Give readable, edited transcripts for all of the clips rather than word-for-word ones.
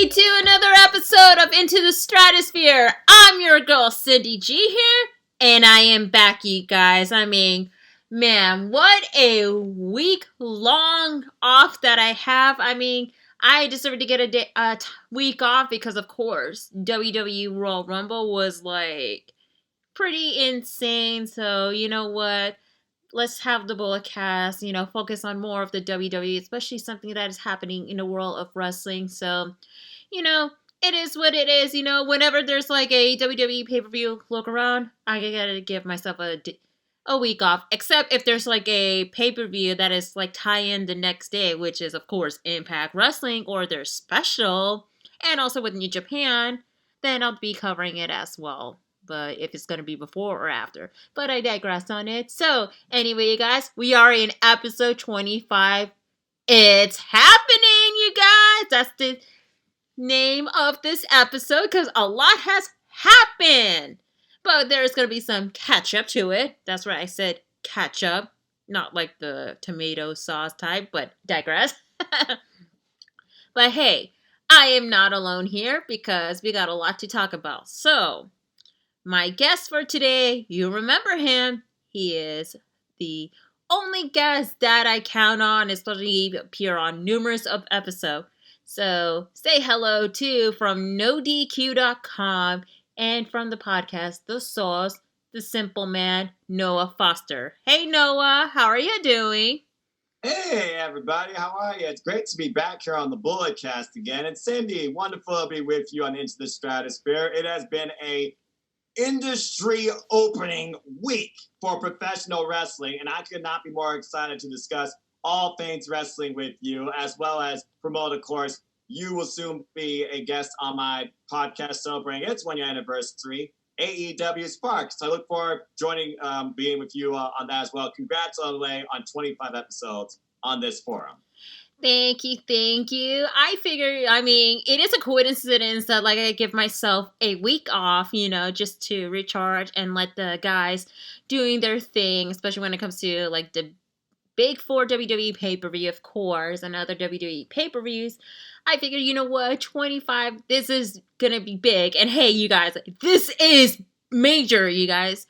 to another episode of Into the Stratusphere. I'm your girl, Cindy G here, and I am back, you guys. Man, what a week long off that I have. I deserve to get a week off because, of course, WWE Royal Rumble was, pretty insane. So, you know what? Let's have the bullet cast, focus on more of the WWE, especially something that is happening in the world of wrestling. So, it is what it is. Whenever there's a WWE pay-per-view, look around, I gotta give myself a week off. Except if there's a pay-per-view that is tie-in the next day, which is, of course, Impact Wrestling or their special, and also with New Japan, then I'll be covering it as well. But if it's going to be before or after. But I digress on it. So, anyway, you guys, we are in episode 25. It's happening, you guys! That's the name of this episode, because a lot has happened. But there's going to be some catch-up to it. That's right, I said catch-up. Not like the tomato sauce type, but digress. But hey, I am not alone here, because we got a lot to talk about. So, my guest for today, you remember him. He is the only guest that I count on, especially he appear on numerous of episodes. So say hello to from NoDQ.com and from the podcast The Sauce, the Simple Man, Noah Foster. Hey Noah, how are you doing? Hey everybody, how are you? It's great to be back here on the Bullet Cast again. And Cindy, wonderful to be with you on Into the Stratusphere. It has been a industry opening week for professional wrestling, and I could not be more excited to discuss all things wrestling with you, as well as promote, of course, you will soon be a guest on my podcast celebrating its 1-year anniversary, AEW Sparks. So I look forward to joining, being with you on that as well. Congrats all the way on 25 episodes on this forum. Thank you. I figure, it is a coincidence that, I give myself a week off, just to recharge and let the guys doing their thing, especially when it comes to, the big 4 WWE pay-per-view, of course, and other WWE pay-per-views. I figure, you know what, 25, this is gonna be big. And hey, you guys, this is major, you guys.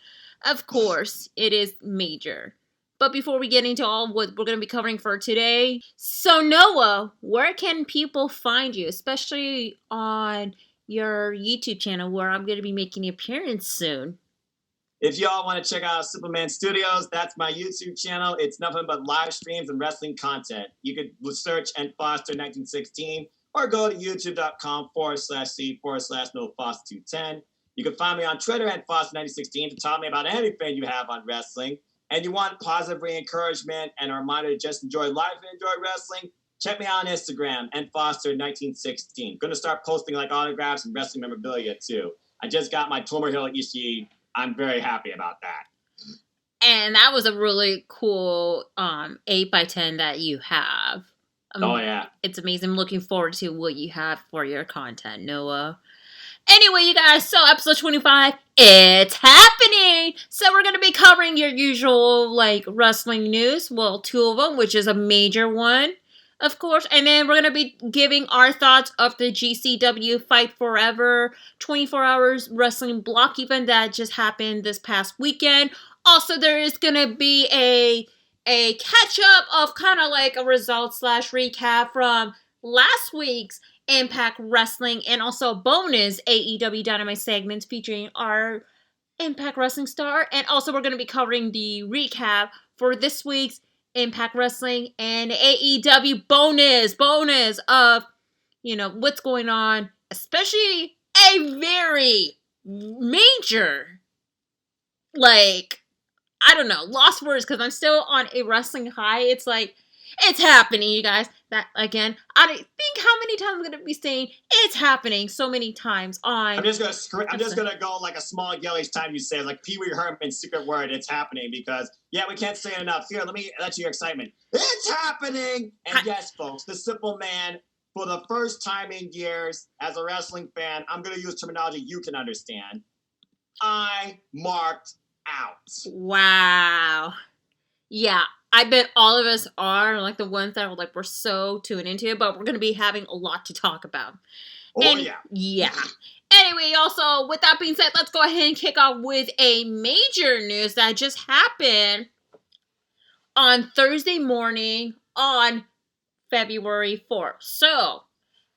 Of course, it is major. But before we get into all what we're going to be covering for today, so Noah, where can people find you, especially on your YouTube channel where I'm going to be making an appearance soon? If y'all want to check out Superman Studios, that's my YouTube channel. It's nothing but live streams and wrestling content. You could search and Foster 1916 or go to youtube.com/c/NoFoster210. You can find me on Twitter at Foster1916 to talk to me about anything you have on wrestling. And you want positive re-encouragement and a reminder to just enjoy life and enjoy wrestling, check me out on Instagram and Foster1916. Going to start posting autographs and wrestling memorabilia too. I just got my Tomohiro Ishii. I'm very happy about that. And that was a really cool 8x10 that you have. Oh yeah. It's amazing. I'm looking forward to what you have for your content, Noah. Anyway, you guys, so episode 25, it's happening! So we're going to be covering your usual, wrestling news. Well, 2 of them, which is a major one, of course. And then we're going to be giving our thoughts of the GCW Fight Forever 24 hours wrestling block event that just happened this past weekend. Also, there is going to be a catch-up of kind of a result/recap from last week's Impact Wrestling, and also bonus AEW Dynamite segments featuring our Impact Wrestling star. And also we're going to be covering the recap for this week's Impact Wrestling and AEW bonus of, what's going on, especially a very major, I don't know, lost words because I'm still on a wrestling high. It's it's happening, you guys. That, again, I don't think how many times I'm going to be saying it's happening so many times on... I'm just going to scream. I'm just going to go a small yell each time you say it, Pee Wee Herman's secret word, it's happening, because, yeah, we can't say it enough. Here, let me let you your excitement. It's happening! And yes, folks, the Simple Man, for the first time in years, as a wrestling fan, I'm going to use terminology you can understand. I marked out. Wow. Yeah. I bet all of us are, like the ones that are like, we're so tuned into it, but we're going to be having a lot to talk about. Oh, yeah. Yeah. Anyway, also, with that being said, let's go ahead and kick off with a major news that just happened on Thursday morning on February 4th. So,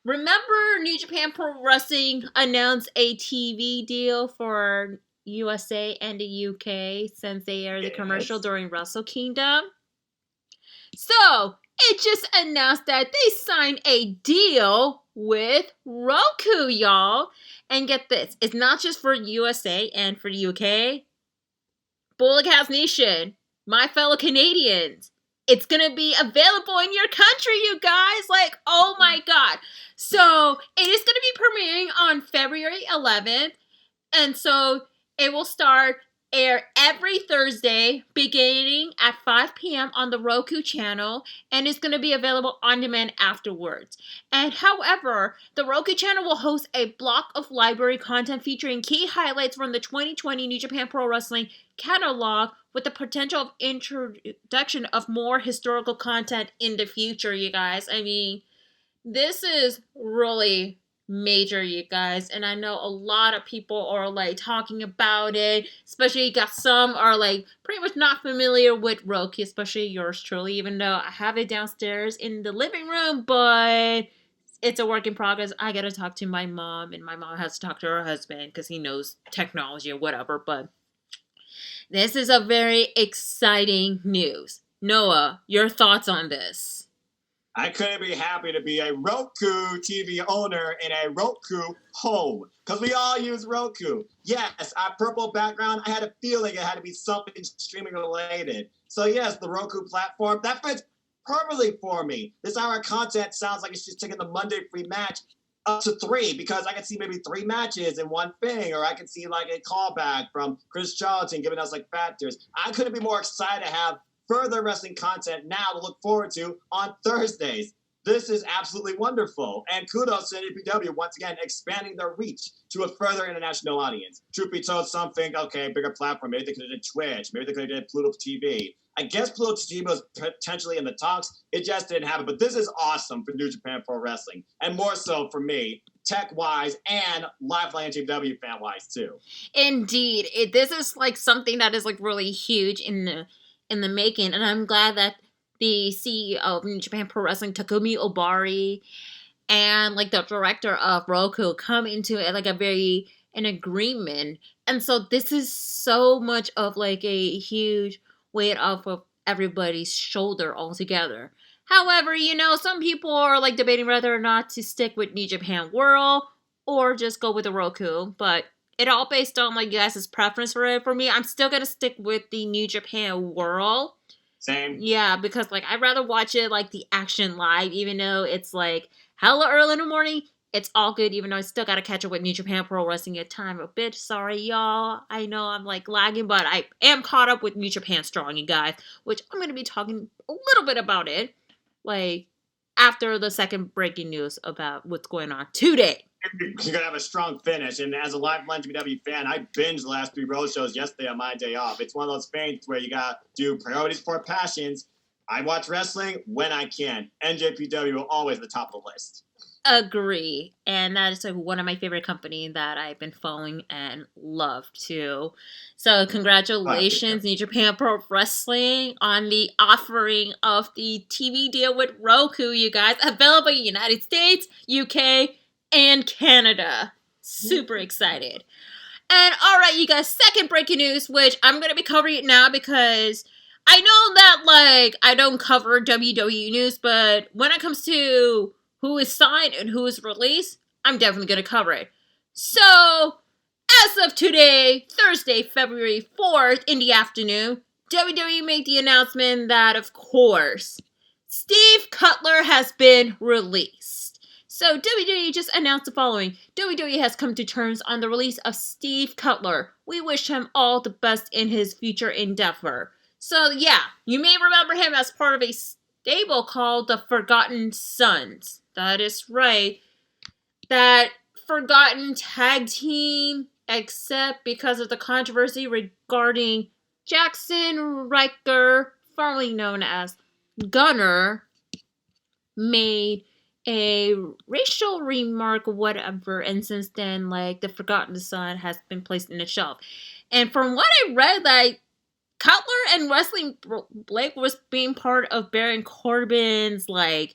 remember New Japan Pro Wrestling announced a TV deal for USA and the UK since they aired the commercial during Wrestle Kingdom? So, it just announced that they signed a deal with Roku, y'all. And get this, it's not just for USA and for the UK. Bullockhouse Nation, my fellow Canadians, it's gonna be available in your country, you guys. Like, oh my god. So, it is gonna be premiering on February 11th. And so, it will air every Thursday beginning at 5 p.m. on the Roku channel, and it's going to be available on demand afterwards. And however, the Roku channel will host a block of library content featuring key highlights from the 2020 New Japan Pro Wrestling catalog with the potential of introduction of more historical content in the future, you guys. I mean, this is really major, you guys, and I know a lot of people are like talking about it, especially got some are like pretty much not familiar with Roku, especially yours truly, even though I have it downstairs in the living room, but it's a work in progress. I gotta talk to my mom, and my mom has to talk to her husband because he knows technology or whatever. But this is a very exciting news. Noah, your thoughts on this? I couldn't be happy to be a Roku TV owner in a Roku home, because we all use Roku. Yes, our purple background, I had a feeling it had to be something streaming related. So yes, the Roku platform, that fits perfectly for me. This hour of content sounds like it's just taking the Monday free match up to 3, because I can see maybe 3 matches in one thing, or I can see like a callback from Chris Charlton giving us like factors. I couldn't be more excited to have further wrestling content now to look forward to on Thursdays. This is absolutely wonderful. And kudos to NJPW once again expanding their reach to a further international audience. Truth be told, some think, okay, bigger platform. Maybe they could have did Twitch. Maybe they could have did Pluto TV. I guess Pluto TV was potentially in the talks. It just didn't happen. But this is awesome for New Japan Pro Wrestling. And more so for me, tech-wise and Lifeline NJPW fan-wise too. Indeed. This is like something that is like really huge in the making, and I'm glad that the CEO of New Japan Pro Wrestling, Takumi Obari, and like the director of Roku come into it like an agreement. And so this is so much of like a huge weight off of everybody's shoulder altogether. However, some people are like debating whether or not to stick with New Japan World or just go with the Roku, but it all based on like you guys' preference for it. For me, I'm still gonna stick with the New Japan World. Same. Yeah, because like I'd rather watch it like the action live, even though it's like hella early in the morning. It's all good, even though I still gotta catch up with New Japan Pro Wrestling at time a bit. Sorry, y'all. I know I'm like lagging, but I am caught up with New Japan Strong, you guys, which I'm gonna be talking a little bit about it, like after the second breaking news about what's going on today. You're going to have a strong finish. And as a Lifeline NJPW fan, I binged the last 3 road shows yesterday on my day off. It's one of those things where you got to do priorities for passions. I watch wrestling when I can. NJPW always the top of the list. Agree. And that is like one of my favorite companies that I've been following and love too. So congratulations, New Japan Pro Wrestling, on the offering of the TV deal with Roku, you guys. Available in the United States, UK, and Canada. Super excited. And alright, you guys, second breaking news, which I'm going to be covering it now because I know that, like, I don't cover WWE news, but when it comes to who is signed and who is released, I'm definitely going to cover it. So, as of today, Thursday, February 4th, in the afternoon, WWE made the announcement that, of course, Steve Cutler has been released. So WWE just announced the following. WWE has come to terms on the release of Steve Cutler. We wish him all the best in his future endeavor. So yeah, you may remember him as part of a stable called the Forgotten Sons. That is right. That forgotten tag team, except because of the controversy regarding Jackson Riker formerly known as Gunner, made a racial remark, whatever, and since then, like, the Forgotten Son has been placed in a shelf. And from what I read, like, Cutler and Wesley Blake was being part of Baron Corbin's, like,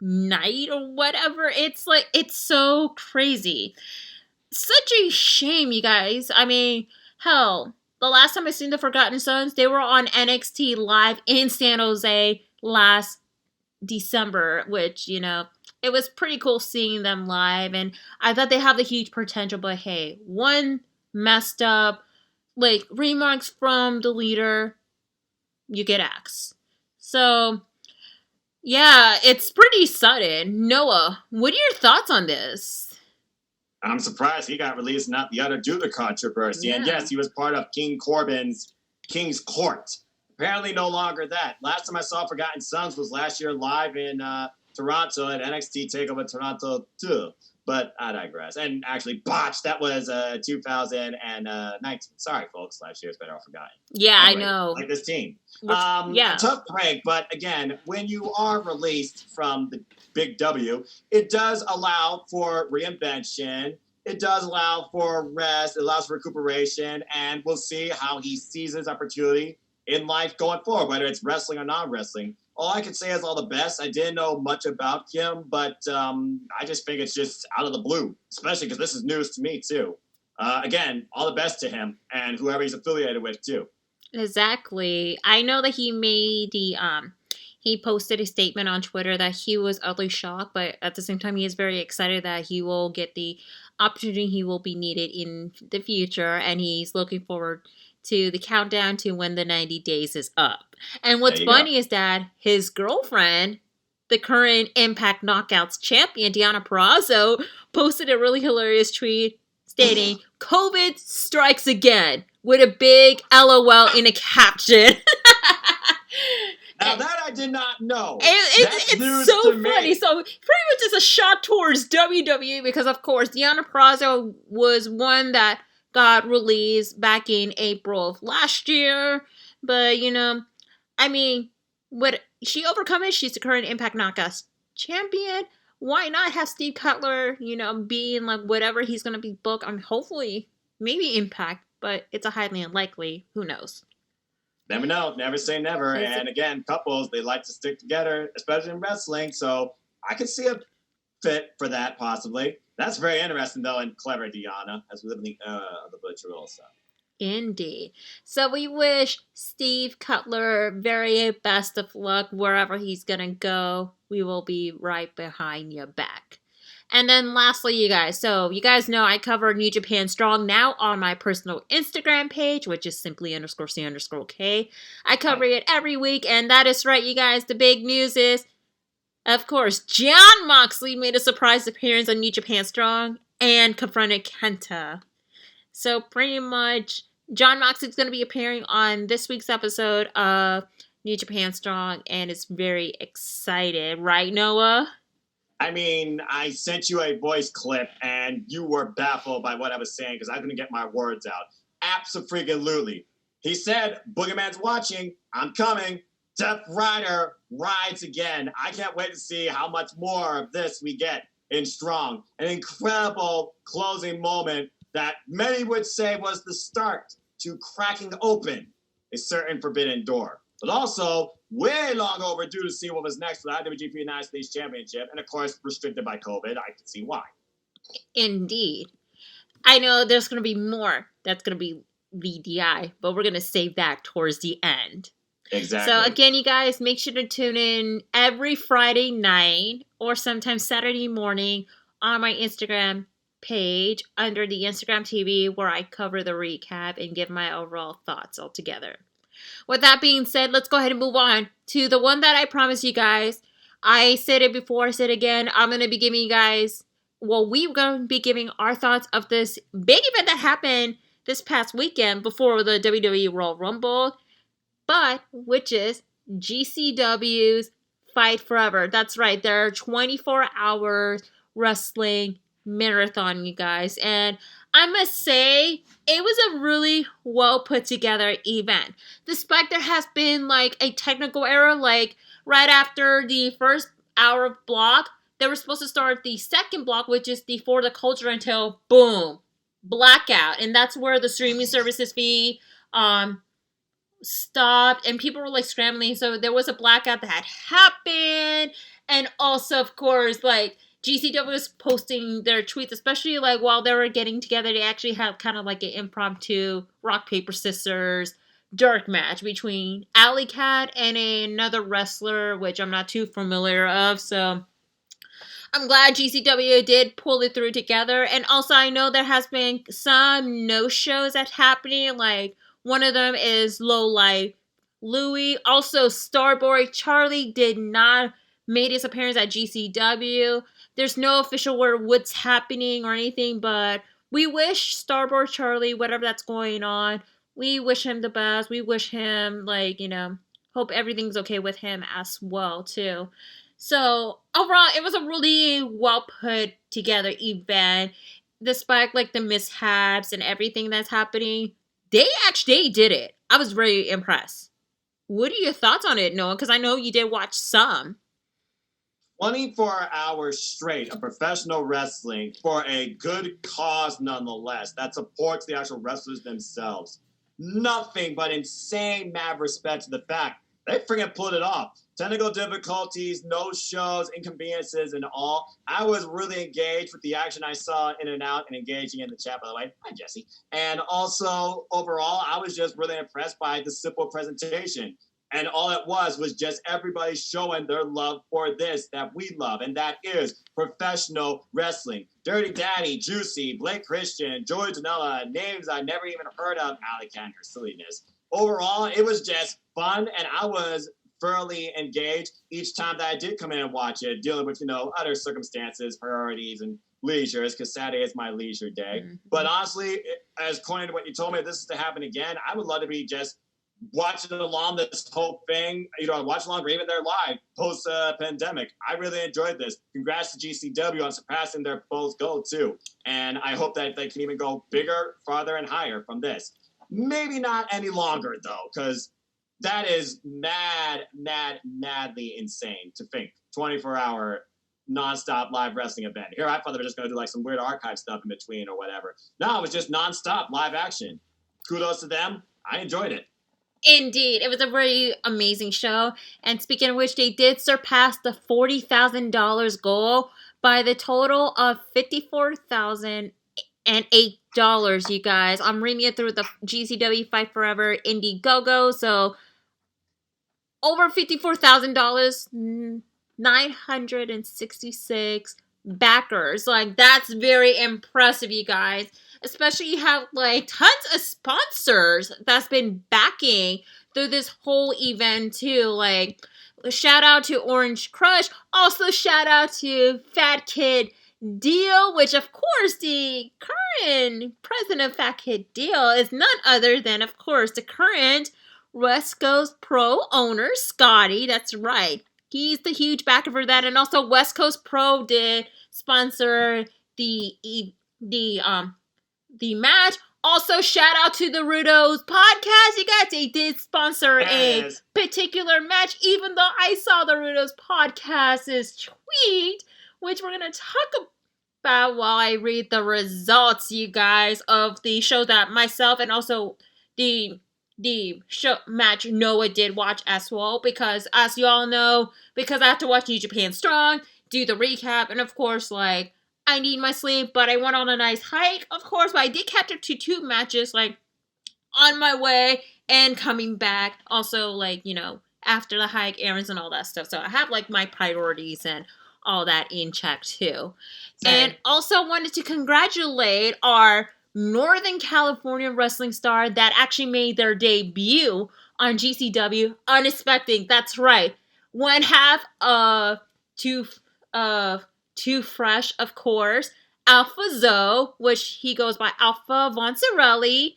night or whatever. It's like, it's so crazy. Such a shame, you guys. I mean, hell, the last time I seen the Forgotten Sons, they were on NXT Live in San Jose last December, which, you know, it was pretty cool seeing them live, and I thought they have the huge potential, but hey, one messed up, like, remarks from the leader, you get axed. So, yeah, it's pretty sudden. Noah, what are your thoughts on this? I'm surprised he got released, not the other due to controversy. Yeah. And yes, he was part of King Corbin's King's Court. Apparently no longer that. Last time I saw Forgotten Sons was last year live in Toronto at NXT TakeOver Toronto 2. But I digress. And actually, Botched, that was 2019. Sorry, folks. Last year's better off forgotten. Yeah, anyway, I know. Like this team. Yeah. A tough break, but again, when you are released from the Big W, it does allow for reinvention. It does allow for rest. It allows for recuperation. And we'll see how he sees his opportunity in life going forward, whether it's wrestling or non-wrestling. All I can say is all the best. I didn't know much about him, but I just think it's just out of the blue, especially because this is news to me, too. Again, all the best to him and whoever he's affiliated with, too. Exactly. I know that he made the, he posted a statement on Twitter that he was utterly shocked, but at the same time, he is very excited that he will get the opportunity he will be needed in the future, and he's looking forward to the countdown to when the 90 days is up. And what's funny is that his girlfriend, the current Impact Knockouts champion, Deonna Purrazzo, posted a really hilarious tweet stating, "COVID strikes again," with a big LOL in a caption. Now that I did not know. It's so funny. So pretty much it's a shot towards WWE because, of course, Deonna Purrazzo was one that got released back in April of last year. But, you know, I mean, what she overcome it, she's the current Impact Knockouts champion. Why not have Steve Cutler, you know, being like whatever he's going to be booked? I mean, hopefully, maybe Impact, but it's a highly unlikely. Who knows? Never know. Never say never. And again, couples, they like to stick together, especially in wrestling. So I could see a fit for that, possibly. That's very interesting, though, and clever, Deonna, as we live in the of the Butcher also. Indeed. So we wish Steve Cutler very best of luck wherever he's going to go. We will be right behind your back. And then lastly, you guys. So you guys know I cover New Japan Strong now on my personal Instagram page, which is simply _C_K. I cover it every week, and that is right, you guys. The big news is, of course, Jon Moxley made a surprise appearance on New Japan Strong and confronted Kenta. So pretty much, Jon Moxley's going to be appearing on this week's episode of New Japan Strong, and it's very excited. Right, Noah? I mean, I sent you a voice clip, and you were baffled by what I was saying because I couldn't get my words out. Abso-freaking-lutely. He said, Boogeyman's watching. I'm coming. Death Rider rides again. I can't wait to see how much more of this we get in Strong. An incredible closing moment that many would say was the start to cracking open a certain forbidden door. But also, way long overdue to see what was next for the IWGP United States Championship. And of course, restricted by COVID. I can see why. Indeed. I know there's going to be more that's going to be VDI, but we're going to save that towards the end. Exactly. So again, you guys, make sure to tune in every Friday night or sometimes Saturday morning on my Instagram page under the Instagram TV where I cover the recap and give my overall thoughts altogether. With that being said, let's go ahead and move on to the one that I promised you guys. I said it before, I said it again. I'm going to be giving you guys, we're going to be giving our thoughts of this big event that happened this past weekend before the WWE Royal Rumble, but which is GCW's Fight Forever. That's right, their 24-hour wrestling marathon, you guys. And I must say, it was a really well put together event. Despite there has been like a technical error, like right after the first hour of block, they were supposed to start the second block, which is the For the Culture, until boom, blackout. And that's where the streaming services fee stopped and people were like scrambling, so there was a blackout that had happened. And also, of course, like GCW was posting their tweets, especially like while they were getting together. They actually had kind of like an impromptu rock paper scissors dark match between Alley Cat and another wrestler, which I'm not too familiar of. So I'm glad GCW did pull it through together. And also, I know there has been some no-shows that's happening. Like, one of them is Low Life Louie. Also, Starboy Charlie did not make his appearance at GCW. There's no official word what's happening or anything, but we wish Starboy Charlie, whatever that's going on, we wish him the best. We wish him, like, hope everything's okay with him as well, too. So overall, it was a really well put together event. Despite like the mishaps and everything that's happening, they actually did it. I was very impressed. What are your thoughts on it, Noah? Because I know you did watch some. 24 hours straight of professional wrestling for a good cause nonetheless that supports the actual wrestlers themselves. Nothing but insane mad respect to the fact they freaking pulled it off. Technical difficulties, no shows, inconveniences, and all. I was really engaged with the action I saw in and out and engaging in the chat, by the way. Hi, Jesse. And also, overall, I was just really impressed by the simple presentation. And all it was just everybody showing their love for this that we love, and that is professional wrestling. Dirty Daddy, Juicy, Blake Christian, Joey Janela, names I never even heard of, Alley Cat, her silliness. Overall, it was just fun, and I was thoroughly engaged each time that I did come in and watch it, dealing with, other circumstances, priorities, and leisures, because Saturday is my leisure day. Mm-hmm. But honestly, as according to what you told me, if this is to happen again, I would love to be just watching along this whole thing, watch along or even their live post-pandemic. I really enjoyed this. Congrats to GCW on surpassing their proposed goal, too. And I hope that they can even go bigger, farther, and higher from this. Maybe not any longer, though, because that is madly insane to think. 24-hour nonstop live wrestling event. Here, I thought they were just going to do like some weird archive stuff in between or whatever. No, it was just nonstop live action. Kudos to them. I enjoyed it. Indeed. It was a very amazing show. And speaking of which, they did surpass the $40,000 goal by the total of $54,008, you guys. I'm reading it through the GCW Fight Forever Indiegogo. So over $54,000, 966 backers. Like, that's very impressive, you guys. Especially you have like tons of sponsors that's been backing through this whole event too. Like, shout out to Orange Crush. Also shout out to Fat Kid Deal, which of course the current president of Fat Kid Deal is none other than, of course, the current West Coast Pro owner, Scotty. That's right. He's the huge backer for that. And also West Coast Pro did sponsor the match. Also, shout out to the Rudos podcast. You guys, they did sponsor a particular match, even though I saw the Rudos podcast's tweet, which we're going to talk about while I read the results, you guys, of the show that myself and also the show match Noah did watch as well, because as you all know, because I have to watch New Japan Strong, do the recap, and of course, like, I need my sleep, but I went on a nice hike, of course, but I did catch up to 2 matches, like, on my way and coming back. Also, like, after the hike, errands and all that stuff. So I have, like, my priorities and all that in check, too. Same. And also wanted to congratulate our Northern California wrestling star that actually made their debut on GCW. Unexpected, that's right. One half of Too Fresh, of course. Alpha Zoe, which he goes by Alpha Voncerelli.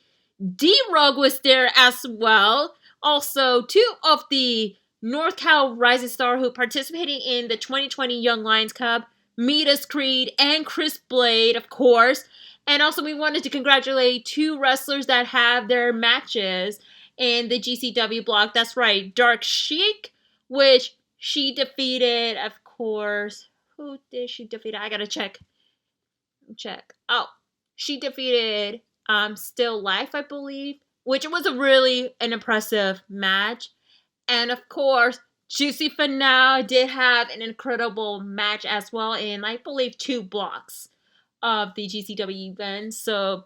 D-Rug was there as well. Also, 2 of the North Cal Rising Star who participated in the 2020 Young Lions Cup. Midas Creed and Chris Blade, of course. And also we wanted to congratulate 2 wrestlers that have their matches in the GCW block. That's right, Dark Sheik, which she defeated, of course. Who did she defeat? I gotta check. Oh, she defeated Still Life, I believe, which was an impressive match. And of course, Juicy Finale did have an incredible match as well in, I believe, 2 blocks of the GCW event. So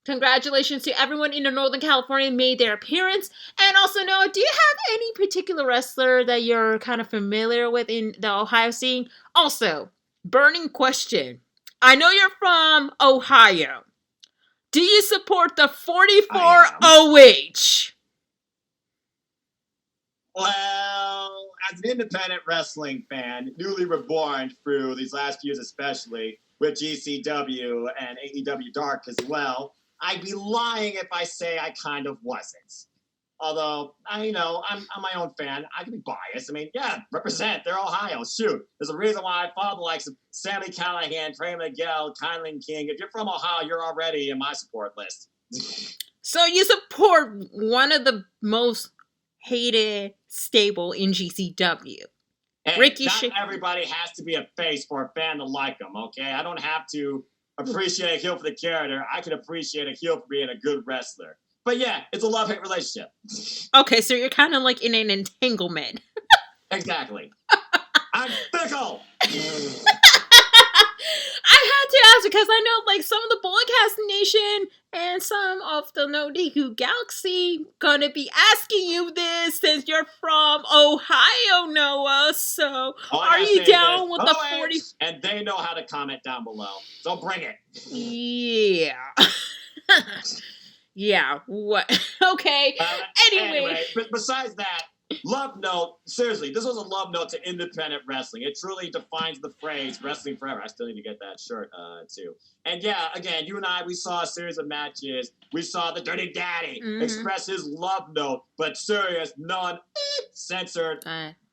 congratulations to everyone in Northern California who made their appearance. And also, Noah, do you have any particular wrestler that you're kind of familiar with in the Ohio scene? Also, burning question. I know you're from Ohio. Do you support the 44 OH? Well, as an independent wrestling fan, newly reborn through these last years especially, with GCW and AEW Dark as well, I'd be lying if I say I kind of wasn't. Although, I'm my own fan. I can be biased. I mean, yeah, represent. They're Ohio. Shoot. There's a reason why I follow the likes of Sammy Callahan, Trey Miguel, Kylan King. If you're from Ohio, you're already in my support list. So you support one of the most hated stable in GCW. Hey, Ricky not everybody has to be a face for a fan to like them, okay? I don't have to appreciate a heel for the character. I can appreciate a heel for being a good wrestler. But yeah, it's a love-hate relationship. Okay, so you're kind of like in an entanglement. Exactly. I'm fickle! I had to ask because I know like some of the Bulletcast Nation and some of the No DQ Galaxy gonna be asking you this since you're from Ohio, Noah. So are you down with the 40? And they know how to comment down below. So bring it. Yeah. Yeah. What? Okay. Anyway. But besides that, love note. Seriously, this was a love note to independent wrestling. It truly defines the phrase "wrestling forever." I still need to get that shirt too. And yeah, again, you and I, we saw a series of matches. We saw the Dirty Daddy express his love note, but serious, non-censored,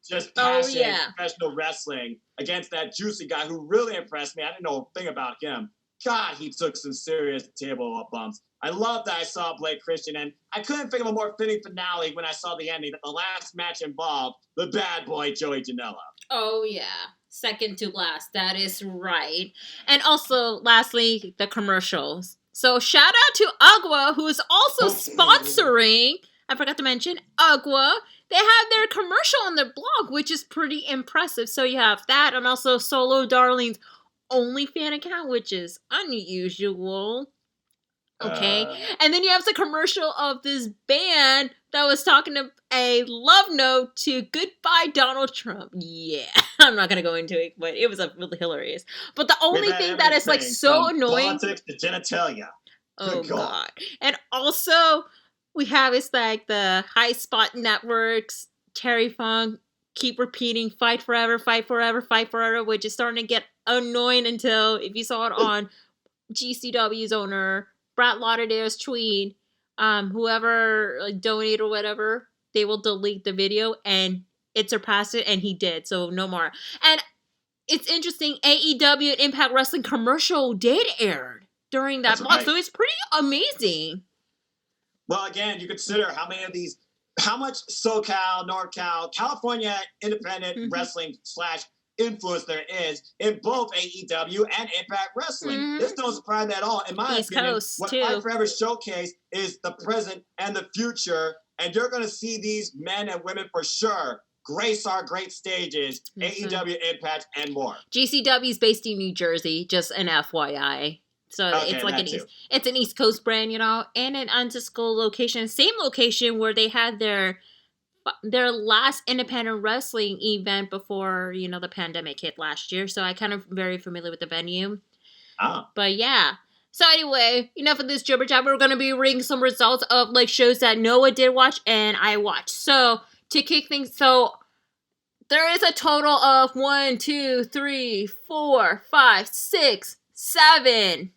just passionate professional wrestling against that Juicy guy who really impressed me. I didn't know a thing about him. God, he took some serious table bumps. I love that I saw Blake Christian, and I couldn't think of a more fitting finale when I saw the ending that the last match involved the bad boy Joey Janela. Oh, yeah. Second to last. That is right. And also, lastly, the commercials. So shout out to Agua, who is also sponsoring, I forgot to mention, Agua. They have their commercial on their blog, which is pretty impressive. So you have that, and also Solo Darling's OnlyFans account, which is unusual. Okay. And then you have the commercial of this band that was talking a love note to Goodbye Donald Trump. Yeah. I'm not going to go into it, but it was really hilarious. But the only thing that is like so annoying. Politics to genitalia. Oh, God. And also, we have it's like the High Spot Networks, Terry Funk, keep repeating, fight forever, fight forever, fight forever, which is starting to get annoying until, if you saw it on GCW's owner, Brad Lauderdale's tweet, whoever donated or whatever, they will delete the video, and it surpassed it, and he did, so no more. And it's interesting, AEW and Impact Wrestling commercial did air during that block, so it's pretty amazing. Well, again, you consider how much SoCal, NorCal, California independent wrestling / influence there is in both AEW and Impact Wrestling. This don't surprise me at all. In my opinion, what Fight Forever showcase is the present and the future, and you're going to see these men and women for sure grace our great stages, AEW, Impact, and more. GCW is based in New Jersey, just an FYI. So it's like it's an East Coast brand, and an undisclosed location, same location where they had their last independent wrestling event before, the pandemic hit last year. So I kind of very familiar with the venue. But yeah. So anyway, enough of this jibber jabber. We're going to be reading some results of like shows that Noah did watch and I watched. So to kick things, there is a total of 1, 2, 3, 4, 5, 6, 7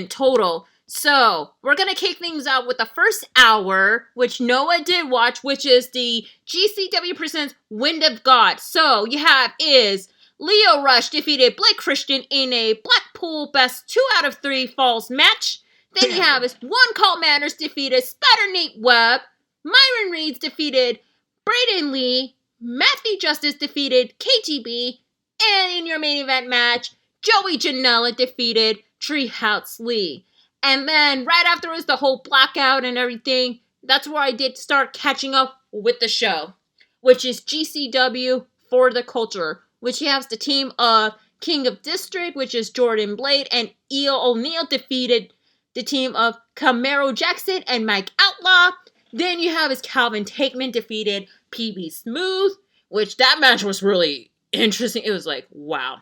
total. So, we're going to kick things out with the first hour, which Noah did watch, which is the GCW presents Wind of God. So, you have is Leo Rush defeated Blake Christian in a Blackpool Best 2 out of 3 Falls match. Then you have is One Call Manners defeated Spider Nate Webb. Myron Reeds defeated Braden Lee. Matthew Justice defeated KGB. And in your main event match, Joey Janela defeated Treehouse Lee. And then right afterwards, the whole blackout and everything, that's where I did start catching up with the show, which is GCW for the Culture, which has the team of King of District, which is Jordan Blade, and Eel O'Neill defeated the team of Camaro Jackson and Mike Outlaw. Then you have his Calvin Takeman defeated PB Smooth, which that match was really interesting. It was like, wow.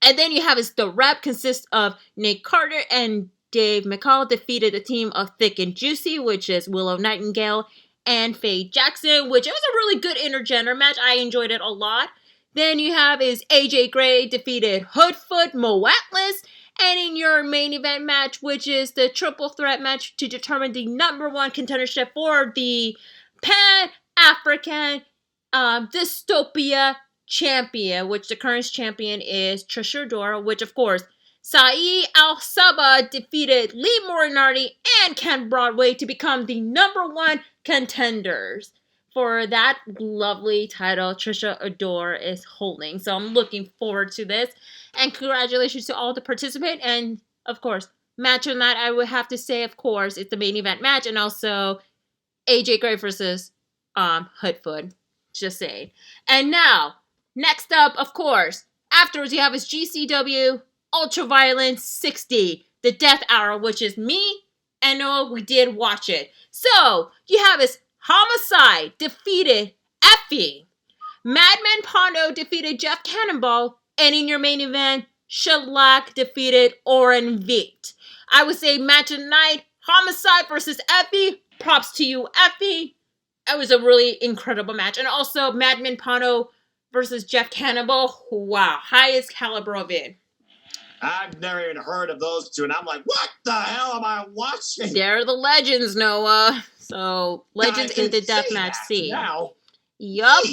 And then you have his The Rep consists of Nate Carter and Dave McCall defeated the team of Thick and Juicy, which is Willow Nightingale and Faye Jackson, which it was a really good intergender match. I enjoyed it a lot. Then you have is AJ Gray defeated Hoodfoot Mo Atlas. And in your main event match, which is the triple threat match to determine the number one contendership for the Pan-African Dystopia champion, which the current champion is Trisha Dora, which of course, Saeed Al-Saba defeated Lee Moriarty and Ken Broadway to become the number one contenders for that lovely title Trisha Adore is holding. So I'm looking forward to this. And congratulations to all the participants. And of course, match on that, I would have to say, of course, it's the main event match. And also AJ Gray versus Hoodfoot. Just saying. And now, next up, of course, afterwards you have his GCW Ultraviolence 60, the Death Hour, which is me and Noah. We did watch it. So, you have his Homicide defeated Effie. Madman Pondo defeated Jeff Cannonball. And in your main event, Shellac defeated Oren Vict. I would say match of the night, Homicide versus Effie. Props to you, Effie. It was a really incredible match. And also, Madman Pondo versus Jeff Cannonball. Wow, highest caliber of it. I've never even heard of those two, and I'm like, what the hell am I watching? They're the legends, Noah. So, legends in the deathmatch scene. Now. Yup.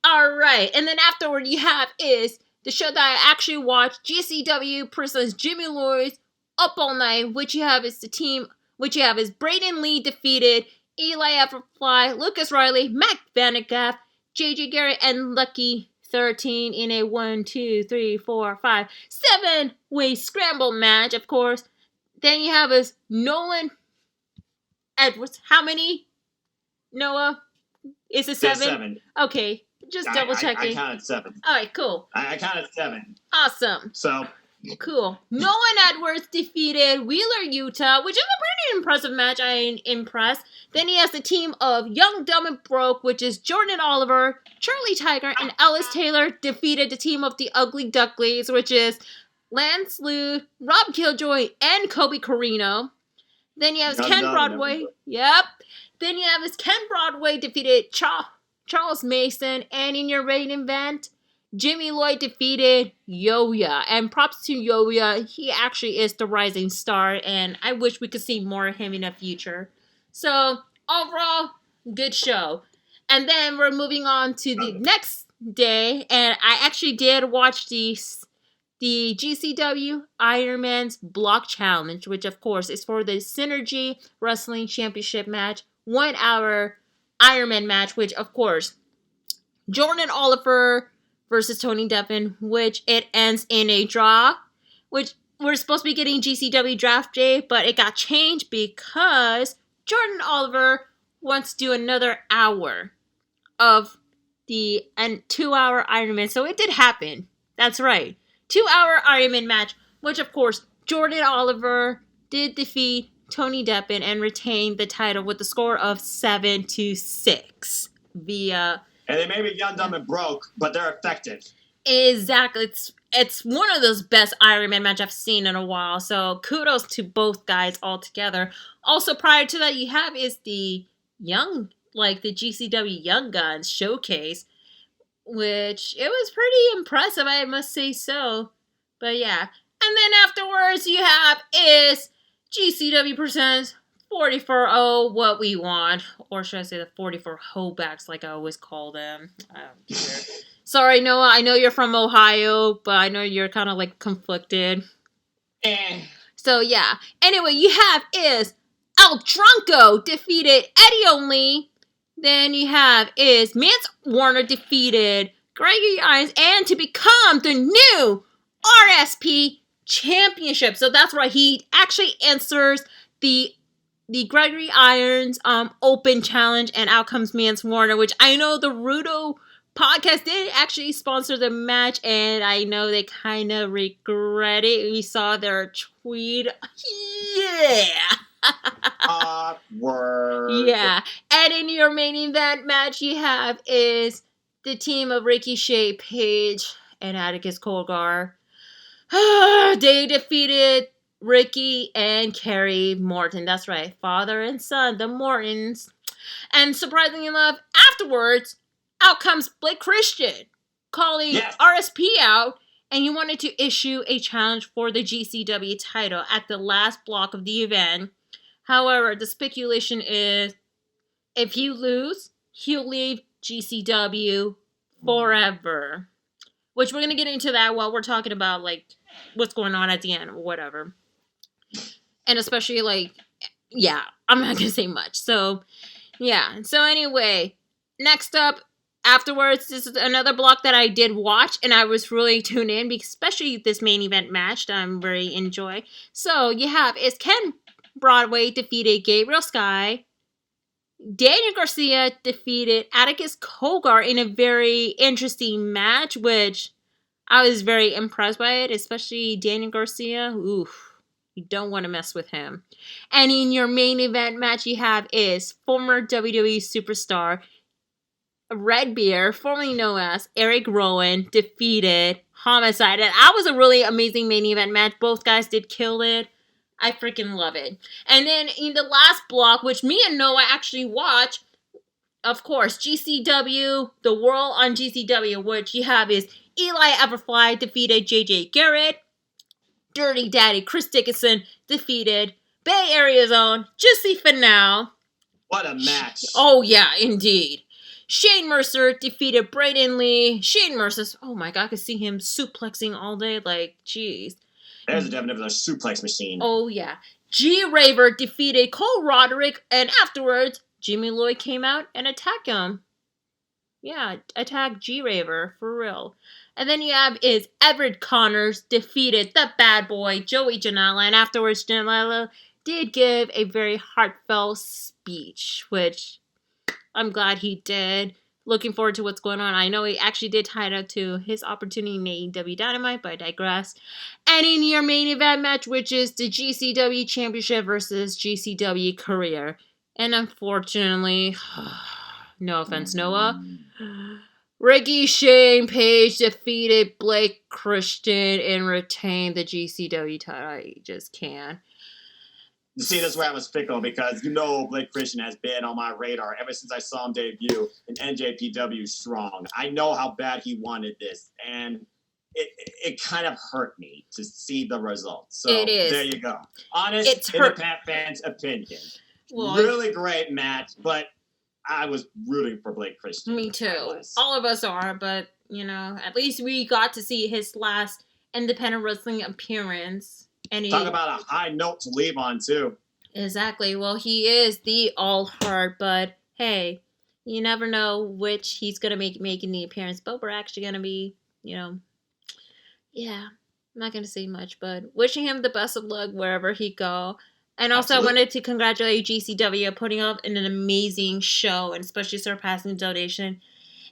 All right. And then afterward, you have is the show that I actually watched, GCW presents Jimmy Lloyd's Up All Night, which you have is the team, which you have is Braden Lee defeated Eli Everfly, Lucas Riley, Mac Vandegaff, JJ Garrett, and Lucky 13 in a 1, 2, 3, 4, 5, 7-way scramble match, of course. Then you have is Nolan Edwards. How many, Noah? Is it 7? 7. Okay, just double checking. I counted 7. All right, cool. I counted 7. Awesome. So. Cool. Nolan Edwards defeated Wheeler Utah, which is a pretty impressive match. I am impressed. Then he has the team of Young, Dumb, and Broke, which is Jordan Oliver, Charlie Tiger, and Ellis Taylor defeated the team of the Ugly Duckleys, which is Lance Liu, Rob Killjoy, and Kobe Carino. Then you have Ken Broadway. Yep. Then you have his Ken Broadway defeated Charles Mason, and in your main event, Jimmy Lloyd defeated Yoya. And props to Yoya. He actually is the rising star, and I wish we could see more of him in the future. So, overall, good show. And then we're moving on to the next day, and I actually did watch the GCW Iron Man's Block Challenge, which of course is for the Synergy Wrestling Championship match, 1 hour Iron Man match, which of course, Jordan Oliver versus Tony Devin, which it ends in a draw, which we're supposed to be getting GCW Draft Day, but it got changed because Jordan Oliver wants to do another hour of the 2 hour Iron Man. So it did happen. That's right. 2 hour Iron Man match, which of course, Jordan Oliver did defeat Tony Deppen and retain the title with the score of 7-6 via. And they may be young, dumb, and broke, but they're effective. Exactly. It's one of those best Iron Man matches I've seen in a while. So kudos to both guys all together. Also, prior to that, you have is the young, like the GCW Young Guns showcase, which it was pretty impressive, I must say so. But yeah. And then afterwards, you have is GCW presents 44-0 What We Want. Or should I say the 44 Hobacks, like I always call them. I don't care. Sorry, Noah. I know you're from Ohio, but I know you're kind of like conflicted. So yeah. Anyway, you have is El Tronco defeated Eddie Only. Then you have is Mance Warner defeated Gregory Irons and to become the new RSP championship. So that's right. He actually answers the Gregory Irons open challenge, and out comes Mance Warner, which I know the Rudo podcast did actually sponsor the match, and I know they kind of regret it. We saw their tweet. Yeah. Awkward. Yeah. And in your main event match, you have is the team of Ricochet, Page, and Atticus Colgar. They defeated Ricky and Kerry Morton. That's right. Father and son, the Mortons. And surprisingly enough, afterwards, out comes Blake Christian calling RSP out, and he wanted to issue a challenge for the GCW title at the last block of the event. However, the speculation is if you lose, he'll leave GCW forever. Which we're going to get into that while we're talking about, like, what's going on at the end or whatever. And especially, like, yeah, I'm not going to say much. So, yeah. So, anyway, next up, afterwards, this is another block that I did watch, and I was really tuned in, especially this main event match that I'm very enjoying. So, you have is Ken Broadway defeated Gabriel Sky. Daniel Garcia defeated Atticus Cogar in a very interesting match, which I was very impressed by it, especially Daniel Garcia. Oof, you don't want to mess with him. And in your main event match, you have is former WWE superstar Red Beer, formerly known as Eric Rowan, defeated Homicide. And that was a really amazing main event match. Both guys did kill it. I freaking love it. And then in the last block, which me and Noah actually watch, of course, GCW, the World on GCW, which you have is Eli Everfly defeated JJ Garrett. Dirty Daddy Chris Dickinson defeated Bay Area's own Jesse Finau. What a match. Oh, yeah, indeed. Shane Mercer defeated Brayden Lee. Shane Mercer's, oh my god, I could see him suplexing all day. Like, jeez. There's a definition of a suplex machine. Oh, yeah. G Raver defeated Cole Roderick, and afterwards, Jimmy Lloyd came out and attacked him. Yeah, attack G Raver, for real. And then you have is Everett Connors defeated the bad boy, Joey Janela, and afterwards, Janela did give a very heartfelt speech, which I'm glad he did. Looking forward to what's going on. I know he actually did tie it up to his opportunity in AEW Dynamite, but I digress. And in your main event match, which is the GCW Championship versus GCW Career. And unfortunately, no offense, Noah, Ricky Shane Page defeated Blake Christian and retained the GCW title. I just can't. You see, that's where I was fickle because Blake Christian has been on my radar ever since I saw him debut in NJPW Strong. I know how bad he wanted this, and it kind of hurt me to see the results. So it is. There you go. Honest, independent fans' opinion. Well, really great match, but I was rooting for Blake Christian. Me too. All of us are, but, at least we got to see his last independent wrestling appearance. And talk about a high note to leave on, too. Exactly. Well, he is the all-heart, but hey, you never know which he's going to making the appearance. But we're actually going to be, yeah, I'm not going to say much, but wishing him the best of luck wherever he go. And also, I wanted to congratulate GCW putting up an amazing show, and especially surpassing the donation.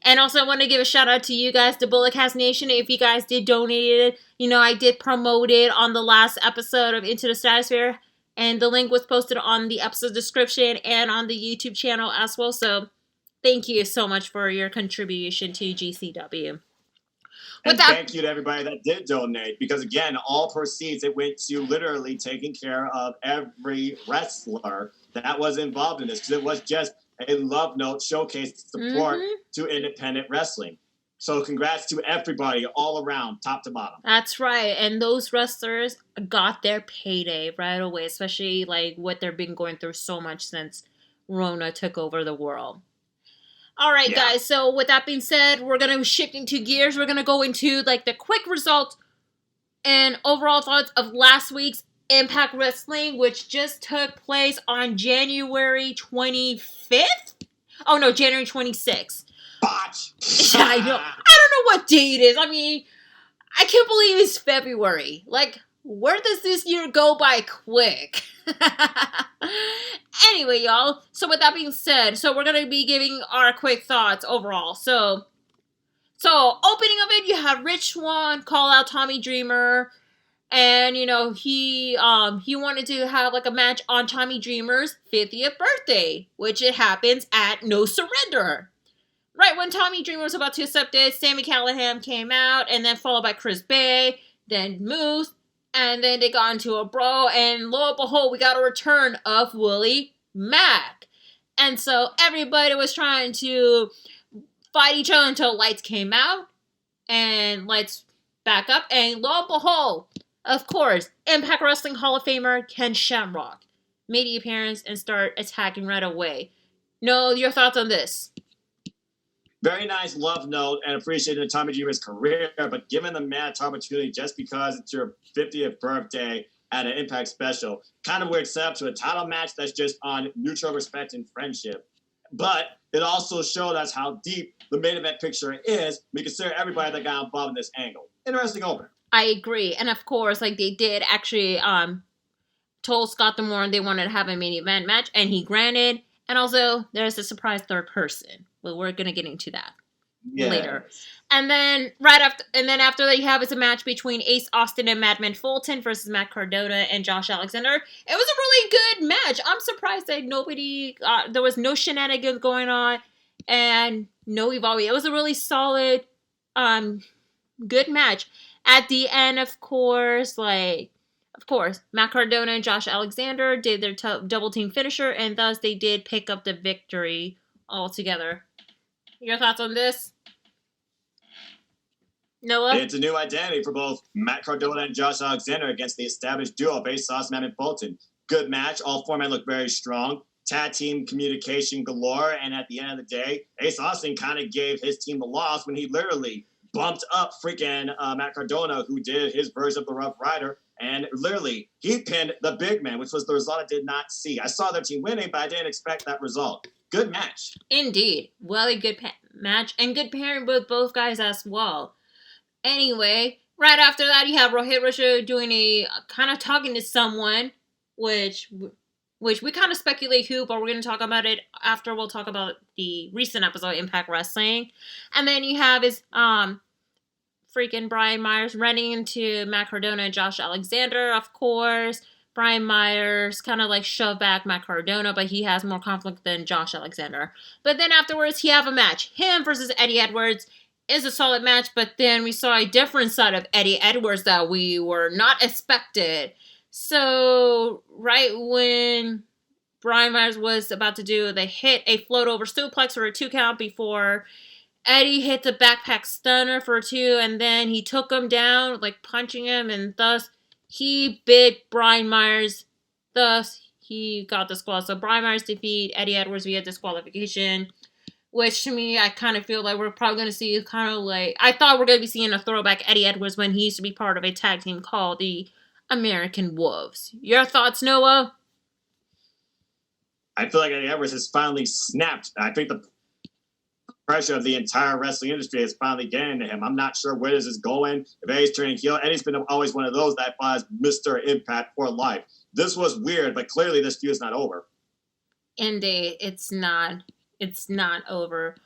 And also, I want to give a shout out to you guys, the Bulletcast Nation. If you guys did donate it, I did promote it on the last episode of Into the Stratusphere. And the link was posted on the episode description and on the YouTube channel as well. So, thank you so much for your contribution to GCW. And thank you to everybody that did donate. Because, again, all proceeds, it went to literally taking care of every wrestler that was involved in this. Because it was just a love note showcase support to independent wrestling. So congrats to everybody all around, top to bottom. That's right. And those wrestlers got their payday right away, especially like what they've been going through so much since Rona took over the world. All right, guys. So with that being said, we're gonna shift into gears. We're gonna go into like the quick results and overall thoughts of last week's Impact Wrestling, which just took place on January 25th. Oh no, January 26th. Botch. I don't know what day it is. I mean, I can't believe it's February. Like, where does this year go by quick? Anyway, y'all. So with that being said, so we're gonna be giving our quick thoughts overall. So opening of it, you have Rich Swann call out Tommy Dreamer, and you know he wanted to have like a match on Tommy Dreamer's 50th birthday, which it happens at No Surrender. Right when Tommy Dreamer was about to accept it, Sami Callihan came out, and then followed by Chris Bay, then Moose, and then they got into a brawl, and lo and behold, we got a return of Willie Mack. And so everybody was trying to fight each other until lights came out, and lights back up, and lo and behold, of course, Impact Wrestling Hall of Famer Ken Shamrock made the appearance and start attacking right away. Noel, your thoughts on this? Very nice love note and appreciating Tommy Dreamer's career, but given the match opportunity just because it's your 50th birthday at an Impact special, kind of weird setup to a title match that's just on mutual respect and friendship. But it also showed us how deep the main event picture is. We consider everybody that got involved in this angle. Interesting opener. I agree. And of course, like they did actually told Scott D'Amore they wanted to have a main event match, and he granted. And also, there's a surprise third person. Well, we're gonna get into that later. And then after that, you have is a match between Ace Austin and Madman Fulton versus Matt Cardona and Josh Alexander. It was a really good match. I'm surprised that there was no shenanigans going on and no evolving. It was a really solid, good match. At the end, of course, Matt Cardona and Josh Alexander did their double team finisher, and thus they did pick up the victory altogether. Your thoughts on this? Noah? It's a new identity for both Matt Cardona and Josh Alexander against the established duo of Ace Austin and Fulton. Good match. All four men look very strong. Tag team communication galore. And at the end of the day, Ace Austin kind of gave his team the loss when he literally bumped up freaking Matt Cardona, who did his version of the Rough Rider. And literally, he pinned the big man, which was the result I did not see. I saw their team winning, but I didn't expect that result. Good match. Indeed. Well, a good match. And good pairing with both guys as well. Anyway, right after that, you have Rohit Rosha doing a kind of talking to someone, which we kind of speculate who, but we're going to talk about it after we'll talk about the recent episode of Impact Wrestling. And then you have his freaking Brian Myers running into Matt Cardona and Josh Alexander, of course. Brian Myers kind of like shoved back Matt Cardona, but he has more conflict than Josh Alexander. But then afterwards, he have a match. Him versus Eddie Edwards is a solid match, but then we saw a different side of Eddie Edwards that we were not expected. So, right when Brian Myers was about to do the hit, a float over suplex for a 2 count before Eddie hit the backpack stunner for a 2, and then he took him down, like punching him, and thus he bit Brian Myers. Thus, he got disqualified. So, Brian Myers defeat Eddie Edwards via disqualification. Which, to me, I kind of feel like we're probably going to see kind of like... I thought we're going to be seeing a throwback Eddie Edwards when he used to be part of a tag team called the American Wolves. Your thoughts, Noah? I feel like Eddie Edwards has finally snapped. I think the pressure of the entire wrestling industry is finally getting to him. I'm not sure where this is going. If Eddie's turning heel, Eddie's been always one of those that follows Mr. Impact for life. This was weird, but clearly this feud is not over. Indeed, it's not. It's not over,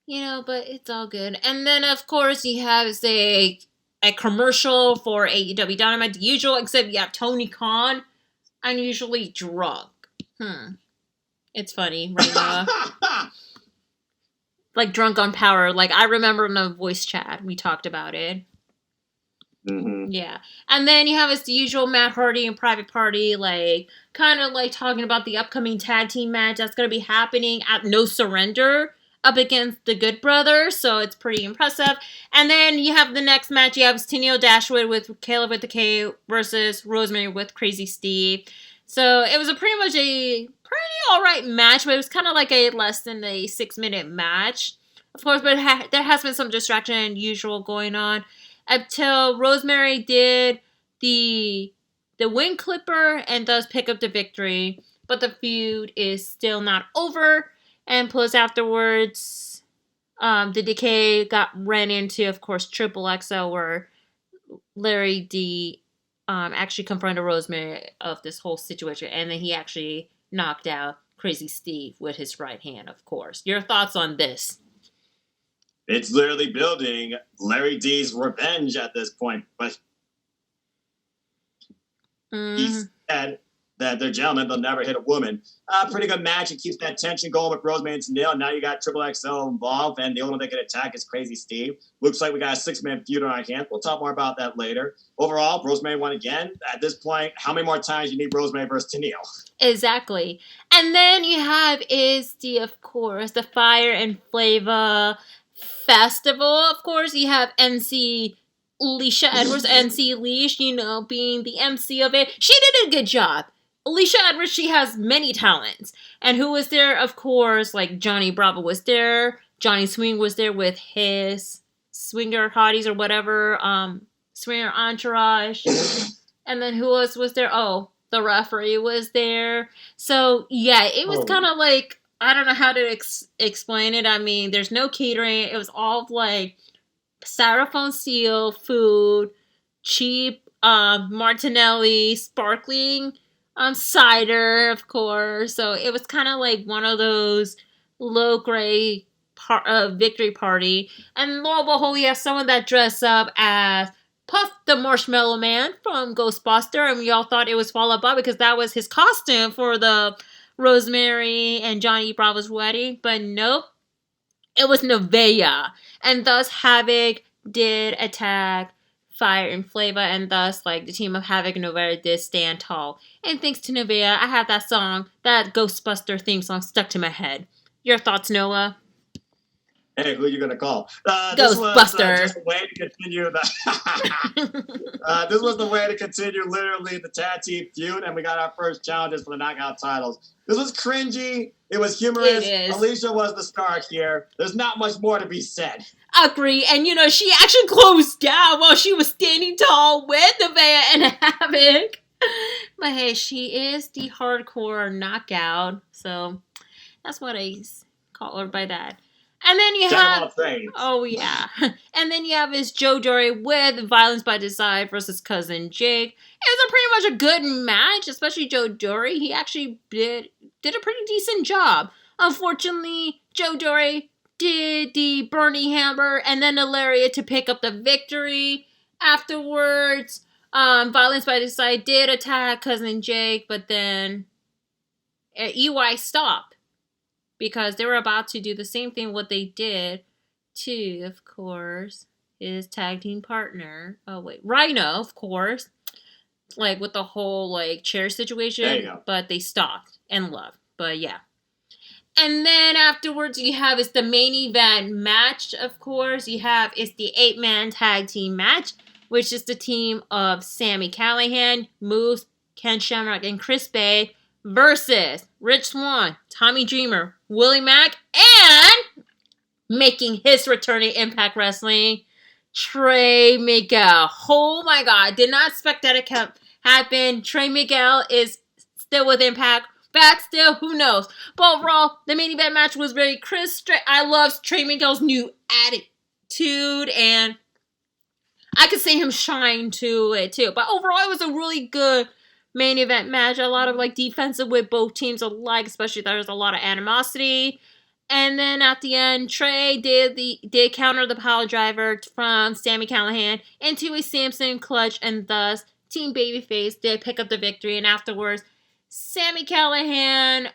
but it's all good. And then, of course, you have a commercial for AEW Dynamite, the usual, except you have Tony Khan, unusually drunk. It's funny, right now. Like, drunk on power. Like, I remember in the voice chat, we talked about it. Mm-hmm. Yeah. And then you have the usual Matt Hardy and Private Party, like, kind of like talking about the upcoming tag team match that's going to be happening at No Surrender up against the Good Brothers. So it's pretty impressive. And then you have the next match. You have Tenille Dashwood with Caleb with the K versus Rosemary with Crazy Steve. So it was pretty much a pretty alright match, but it was kind of like a less than a 6-minute match. Of course, but there has been some distraction and usual going on until Rosemary did the wing clipper and does pick up the victory. But the feud is still not over. And plus afterwards, the Decay ran into, of course, Triple XL, where Larry D actually confronted Rosemary of this whole situation, and then he actually knocked out Crazy Steve with his right hand, of course. Your thoughts on this? It's literally building Larry D's revenge at this point, but he said that they're gentlemen, they'll never hit a woman. Pretty good match. It keeps that tension going with Rosemary and Tennille. Now you got Triple XL involved, and the only one that can attack is Crazy Steve. Looks like we got a 6-man feud on our hands. We'll talk more about that later. Overall, Rosemary won again. At this point, how many more times you need Rosemary versus Tennille? Exactly. And then you have of course, the Fire and Flavor Festival. Of course, you have MC Alicia Edwards, MC Leash, being the MC of it. She did a good job. Alicia Edwards, she has many talents. And who was there? Of course, like Johnny Bravo was there. Johnny Swing was there with his swinger hotties or whatever, swinger entourage. And then who else was there? Oh, the referee was there. So, yeah, it was kind of like, I don't know how to explain it. I mean, there's no catering. It was all like styrofoam steel food, cheap Martinelli sparkling cider, of course. So it was kind of like one of those low-grade victory party. And lo and behold, we have someone that dressed up as Puff the Marshmallow Man from Ghostbuster, and we all thought it was Fall Out Boy because that was his costume for the Rosemary and Johnny Bravo's wedding. But nope, it was Nevaeh. And thus Havoc did attack Fire and Flavor, and thus, like, the team of Havoc and Nevaeh did stand tall. And thanks to Nevaeh, I have that song, that Ghostbuster theme song, stuck to my head. Your thoughts, Noah? Hey, who are you gonna call? Ghostbuster. This was just a way to continue this was the way to continue literally the tag team feud, and we got our first challenges for the knockout titles. This was cringy. It was humorous. Alicia was the star here. There's not much more to be said. Agree. And, she actually closed down while she was standing tall with Nevaeh and Havoc. But hey, she is the hardcore knockout. So that's what I call her by that. And then you have... Oh, yeah. And then you have his Joe Dory with Violence by Design versus Cousin Jake. It was pretty much a good match, especially Joe Dory. He actually did a pretty decent job. Unfortunately, Joe Dory did the Bernie Hammer and then a lariat to pick up the victory. Afterwards, Violence by Design did attack Cousin Jake, but then EY stopped. Because they were about to do the same thing what they did to, of course, his tag team partner. Oh, wait. Rhino, of course. Like, with the whole, like, chair situation. There you go. But they stopped and left. But, yeah. And then afterwards, you have is the main event match, of course. It's the 8-man tag team match, which is the team of Sami Callihan, Moose, Ken Shamrock, and Chris Bay versus Rich Swann, Tommy Dreamer, Willie Mack, and making his return to Impact Wrestling, Trey Miguel. Oh my God, did not expect that to happen. Trey Miguel is still with Impact. Back still, who knows? But overall, the main event match was very crisp. I love Trey Miguel's new attitude, and I could see him shine to it too. But overall, it was a really good main event match. A lot of like defensive with both teams alike, especially there's a lot of animosity. And then at the end, Trey did counter the power driver from Sami Callihan into a Samson clutch, and thus Team Babyface did pick up the victory. And afterwards, Sami Callihan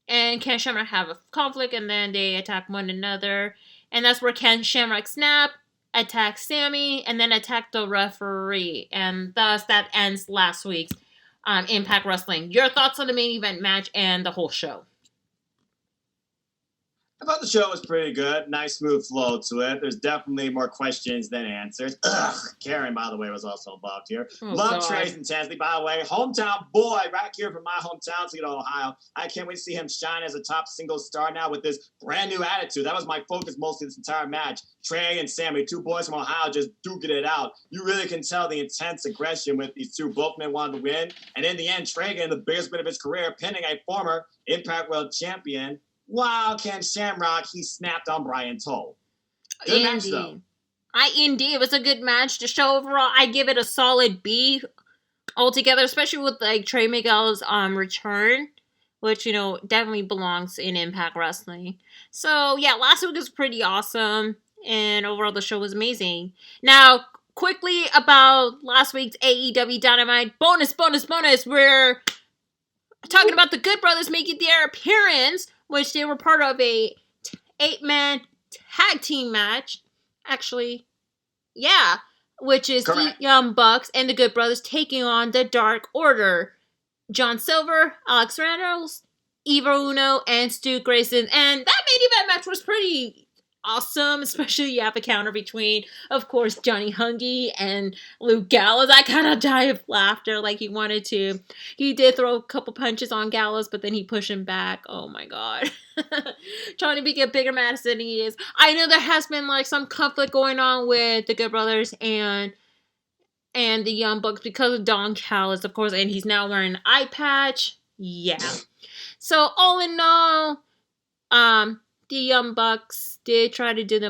and Ken Shamrock have a conflict, and then they attack one another. And that's where Ken Shamrock snapped, attacked Sami, and then attacked the referee. And thus that ends last week's Impact Wrestling. Your thoughts on the main event match and the whole show? I thought the show was pretty good. Nice, smooth flow to it. There's definitely more questions than answers. Ugh, Karen, by the way, was also involved here. Love Trey's intensity, by the way. Hometown boy, right here from my hometown, Toledo, Ohio. I can't wait to see him shine as a top single star now with this brand new attitude. That was my focus mostly this entire match. Trey and Sammy, two boys from Ohio, just duking it out. You really can tell the intense aggression with these two. Both men wanted to win. And in the end, Trey getting the biggest win of his career, pinning a former Impact World Champion. Wow, Ken Shamrock, he snapped on Brian Toll. Good match, though. Indeed, it was a good match. The show overall, I give it a solid B altogether, especially with like Trey Miguel's return, which, you know, definitely belongs in Impact Wrestling. So, yeah, last week was pretty awesome, and overall the show was amazing. Now, quickly about last week's AEW Dynamite bonus. We're talking about the Good Brothers making their appearance, which they were part of a 8-man tag team match. Actually, yeah, which is Correct. The Young Bucks and the Good Brothers taking on the Dark Order. John Silver, Alex Reynolds, Eva Uno, and Stu Grayson. And that main event match was pretty awesome, especially you have a counter between, of course, Johnny Hungy and Luke Gallows. I kind of died of laughter, like he wanted to. He did throw a couple punches on Gallows, but then he pushed him back. Oh my god. Trying to get bigger match than he is. I know there has been like some conflict going on with the Good Brothers and the Young Bucks because of Don Callis, of course, and he's now wearing an eye patch. Yeah. So all in all, the Young Bucks did try to did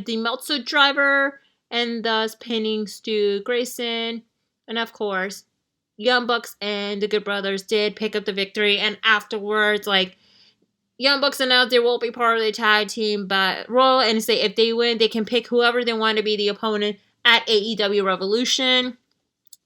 the Meltzer driver and thus pinning Stu Grayson. And of course, Young Bucks and the Good Brothers did pick up the victory. And afterwards, like, Young Bucks announced they won't be part of the tag team but Raw and say if they win, they can pick whoever they want to be the opponent at AEW Revolution.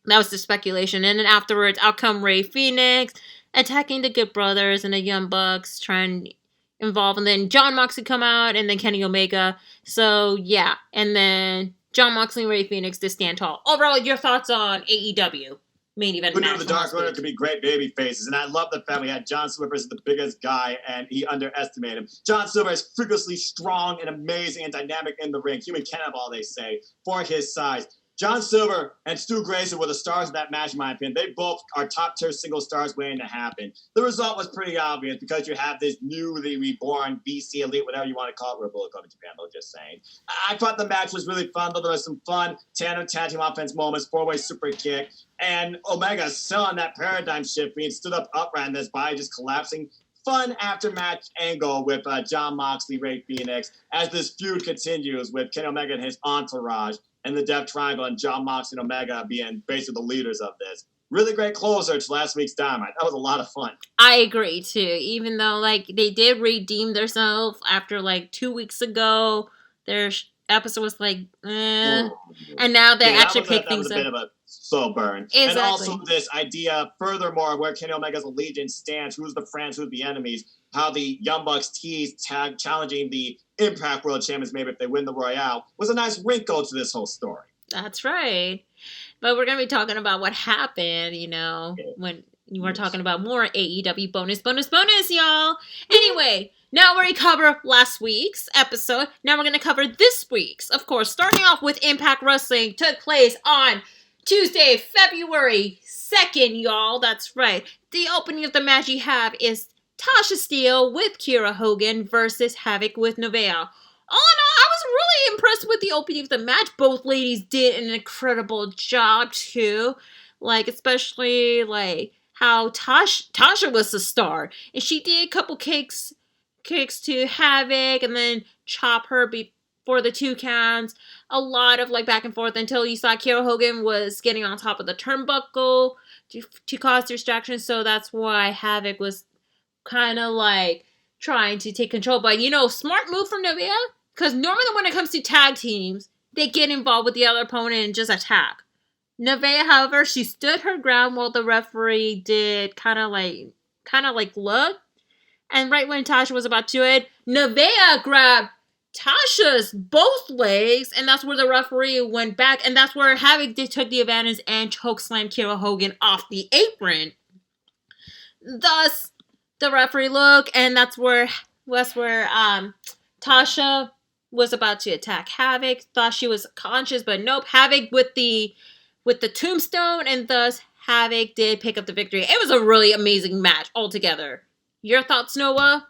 That was the speculation. And then afterwards, out come Rey Fenix attacking the Good Brothers and the Young Bucks, trying to involve. And then John Moxley come out and then Kenny Omega. So, yeah. And then John Moxley and Rey Fenix to stand tall. Overall, your thoughts on AEW? Main event Who match. knew the Dark Order could be great baby faces? And I love the fact we had John Silver versus the biggest guy, and he underestimated him. John Silver is freakishly strong and amazing and dynamic in the ring. Human cannonball, they say, for his size. John Silver and Stu Grayson were the stars of that match, in my opinion. They both are top-tier single stars waiting to happen. The result was pretty obvious because you have this newly reborn BC Elite, whatever you want to call it. We're a bullet club in Japan, though, just saying. I thought the match was really fun, though. There was some fun tandem tag team offense moments, four-way super kick, and Omega selling that paradigm shift, being stood up upright and his body just collapsing. Fun after-match angle with John Moxley, Rey Fenix, as this feud continues with Kenny Omega and his entourage, and the Death Triangle and John Moxley and Omega being basically the leaders of this. Really great closer to last week's Dynamite. That was a lot of fun. I agree, too. Even though, like, they did redeem themselves after, like, 2 weeks ago. Their episode was like, And now they actually pick things up. That was a bit of a slow burn. Exactly. And also this idea, furthermore, where Kenny Omega's allegiance stands, who's the friends, who's the enemies, how the Young Bucks teased challenging the Impact World Champions, maybe if they win the Royale, was a nice wrinkle to this whole story. That's right. But we're going to be talking about what happened, you know, when you were talking about more AEW bonus, y'all. Anyway, now we cover last week's episode. Now we're going to cover this week's. Of course, starting off with Impact Wrestling took place on Tuesday, February 2nd, y'all. That's right. The opening of the match you have is Tasha Steele with Kiera Hogan versus Havoc with Nevaeh. All in all, I was really impressed with the opening of the match. Both ladies did an incredible job, too. Like, especially, like, how Tasha was the star. And she did a couple kicks to Havoc and then chop her before the 2 counts. A lot of, like, back and forth until you saw Kiera Hogan was getting on top of the turnbuckle to cause distraction. So that's why Havoc was kind of, like, trying to take control. But, you know, smart move from Nevaeh. Because normally when it comes to tag teams, they get involved with the other opponent and just attack. Nevaeh, however, she stood her ground while the referee did kind of like look. And right when Tasha was about to do it, Nevaeh grabbed Tasha's both legs, and that's where the referee went back, and that's where Havoc took the advantage and chokeslammed Kiera Hogan off the apron. Thus, the referee looked, and that's where was where Tasha was about to attack Havoc, thought she was conscious, but nope, Havoc with the tombstone, and thus Havoc did pick up the victory. It was a really amazing match altogether. Your thoughts, Noah?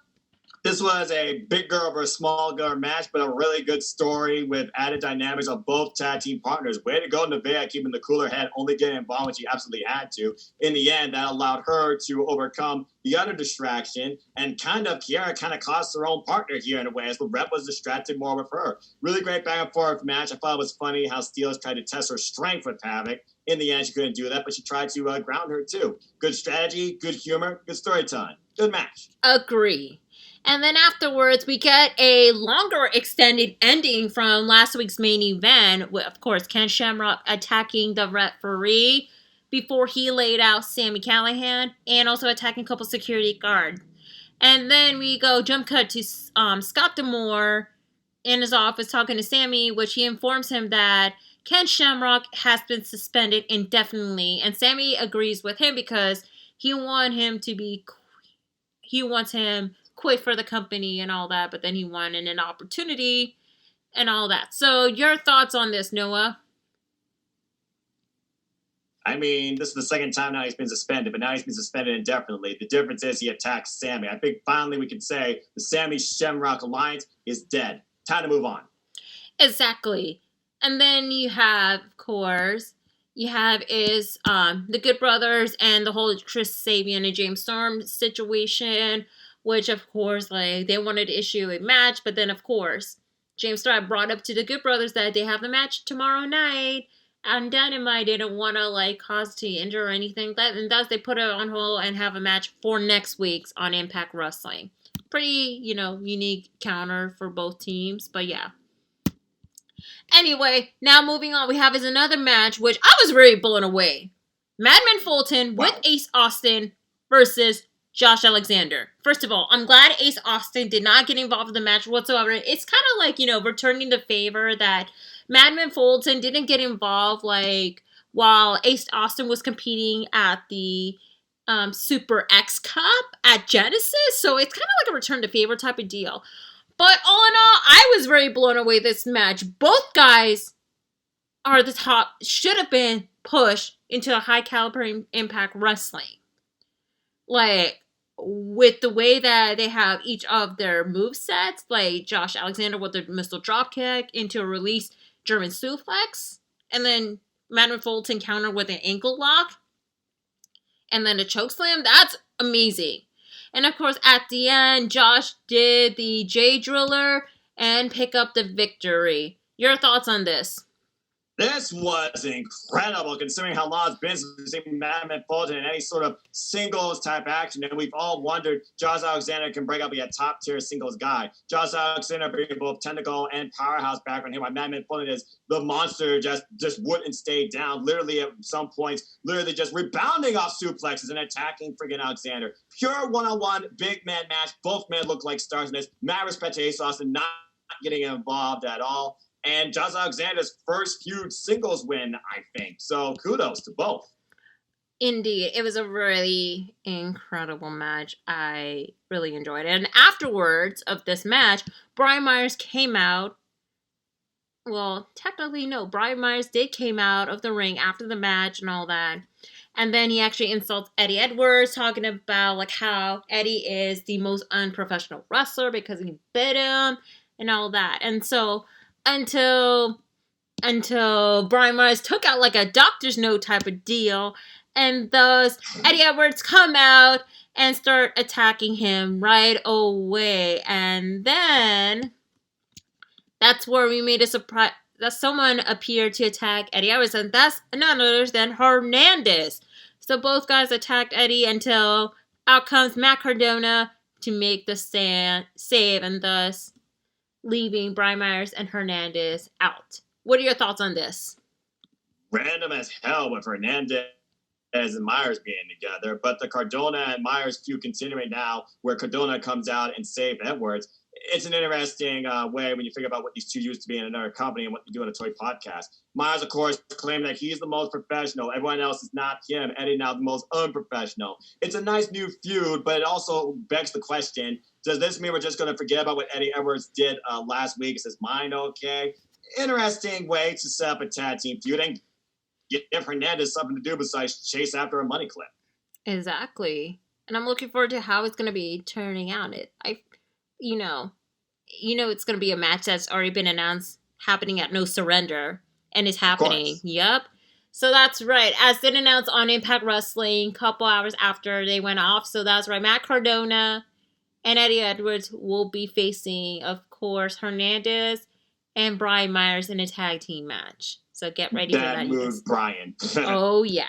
This was a big girl versus small girl match, but a really good story with added dynamics of both tag team partners. Way to go, Nevaeh, keeping the cooler head, only getting involved when she absolutely had to. In the end, that allowed her to overcome the other distraction, and Kiara kind of cost her own partner here in a way, as the rep was distracted more with her. Really great back and forth match. I thought it was funny how Steelers tried to test her strength with Havoc. In the end, she couldn't do that, but she tried to ground her too. Good strategy, good humor, good storytelling. Good match. Agree. And then afterwards, we get a longer extended ending from last week's main event, with, of course, Ken Shamrock attacking the referee before he laid out Sami Callihan, and also attacking a couple security guards. And then we go jump cut to Scott D'Amore in his office talking to Sami, which he informs him that Ken Shamrock has been suspended indefinitely, and Sami agrees with him because he wants him quit for the company and all that, but then he wanted an opportunity and all that. So your thoughts on this, Noah? I mean, this is the second time now he's been suspended, but now he's been suspended indefinitely. The difference is he attacks Sami. I think finally we can say the Sami Shamrock alliance is dead. Time to move on. Exactly. And then you have, of course, the Good Brothers and the whole Chris Sabian and James Storm situation, which, of course, like, they wanted to issue a match, but then, of course, James Storm brought up to the Good Brothers that they have the match tomorrow night, and Dynamite didn't want to, like, cause to injure or anything, and thus they put it on hold and have a match for next week's on Impact Wrestling. Pretty, unique counter for both teams, but yeah. Anyway, now moving on, we have is another match, which I was really blown away. Madman Fulton with Ace Austin versus Josh Alexander. First of all, I'm glad Ace Austin did not get involved in the match whatsoever. It's kind of like, returning the favor that Madman Fulton didn't get involved, like, while Ace Austin was competing at the Super X Cup at Genesis. So it's kind of like a return to favor type of deal. But all in all, I was very blown away this match. Both guys are the top, should have been pushed into the high caliber Impact Wrestling. Like, with the way that they have each of their movesets, like Josh Alexander with the missile dropkick into a release German suplex, and then Madman Fulton counter with an ankle lock, and then a chokeslam, that's amazing. And of course, at the end, Josh did the J Driller and pick up the victory. Your thoughts on this? This was incredible, considering how long it's been since we've seen Madman Fulton in any sort of singles type action. And we've all wondered, Josh Alexander can break up be a top tier singles guy. Josh Alexander bringing both technical and powerhouse background here. While Madman Fulton is the monster, just wouldn't stay down. Literally at some points, just rebounding off suplexes and attacking freaking Alexander. Pure one-on-one big man match. Both men look like stars in this. Mad respect to Ace Austin, not getting involved at all. And Josh Alexander's first huge singles win, I think. So kudos to both. Indeed. It was a really incredible match. I really enjoyed it. And afterwards of this match, Brian Myers came out. Well, technically, no. Brian Myers did came out of the ring after the match and all that. And then he actually insults Eddie Edwards, talking about like how Eddie is the most unprofessional wrestler because he bit him and all that. And so until Brian Myers took out like a doctor's note type of deal, and thus Eddie Edwards come out and start attacking him right away. And then that's where we made a surprise that someone appeared to attack Eddie Edwards, and that's none other than Hernandez. So both guys attacked Eddie until out comes Matt Cardona to make the save, and thus leaving Brian Myers and Hernandez out. What are your thoughts on this? Random as hell with Hernandez and Myers being together, but the Cardona and Myers feud continuing now, where Cardona comes out and saves Edwards. it's an interesting way when you think about what these two used to be in another company and what they do in a toy podcast. Miles, of course, claimed that he's the most professional. Everyone else is not him. Eddie now the most unprofessional. It's a nice new feud, but it also begs the question, does this mean we're just going to forget about what Eddie Edwards did last week? Is his mind okay? Interesting way to set up a tag team feud and give Hernandez something to do besides chase after a money clip. Exactly. And I'm looking forward to how it's going to be turning out. You know it's going to be a match that's already been announced happening at No Surrender, and it's happening. Yep. So that's right. As been announced on Impact Wrestling a couple hours after they went off. So that's right. Matt Cardona and Eddie Edwards will be facing, of course, Hernandez and Brian Myers in a tag team match. So get ready for that. Bad move, Brian. Oh, yeah.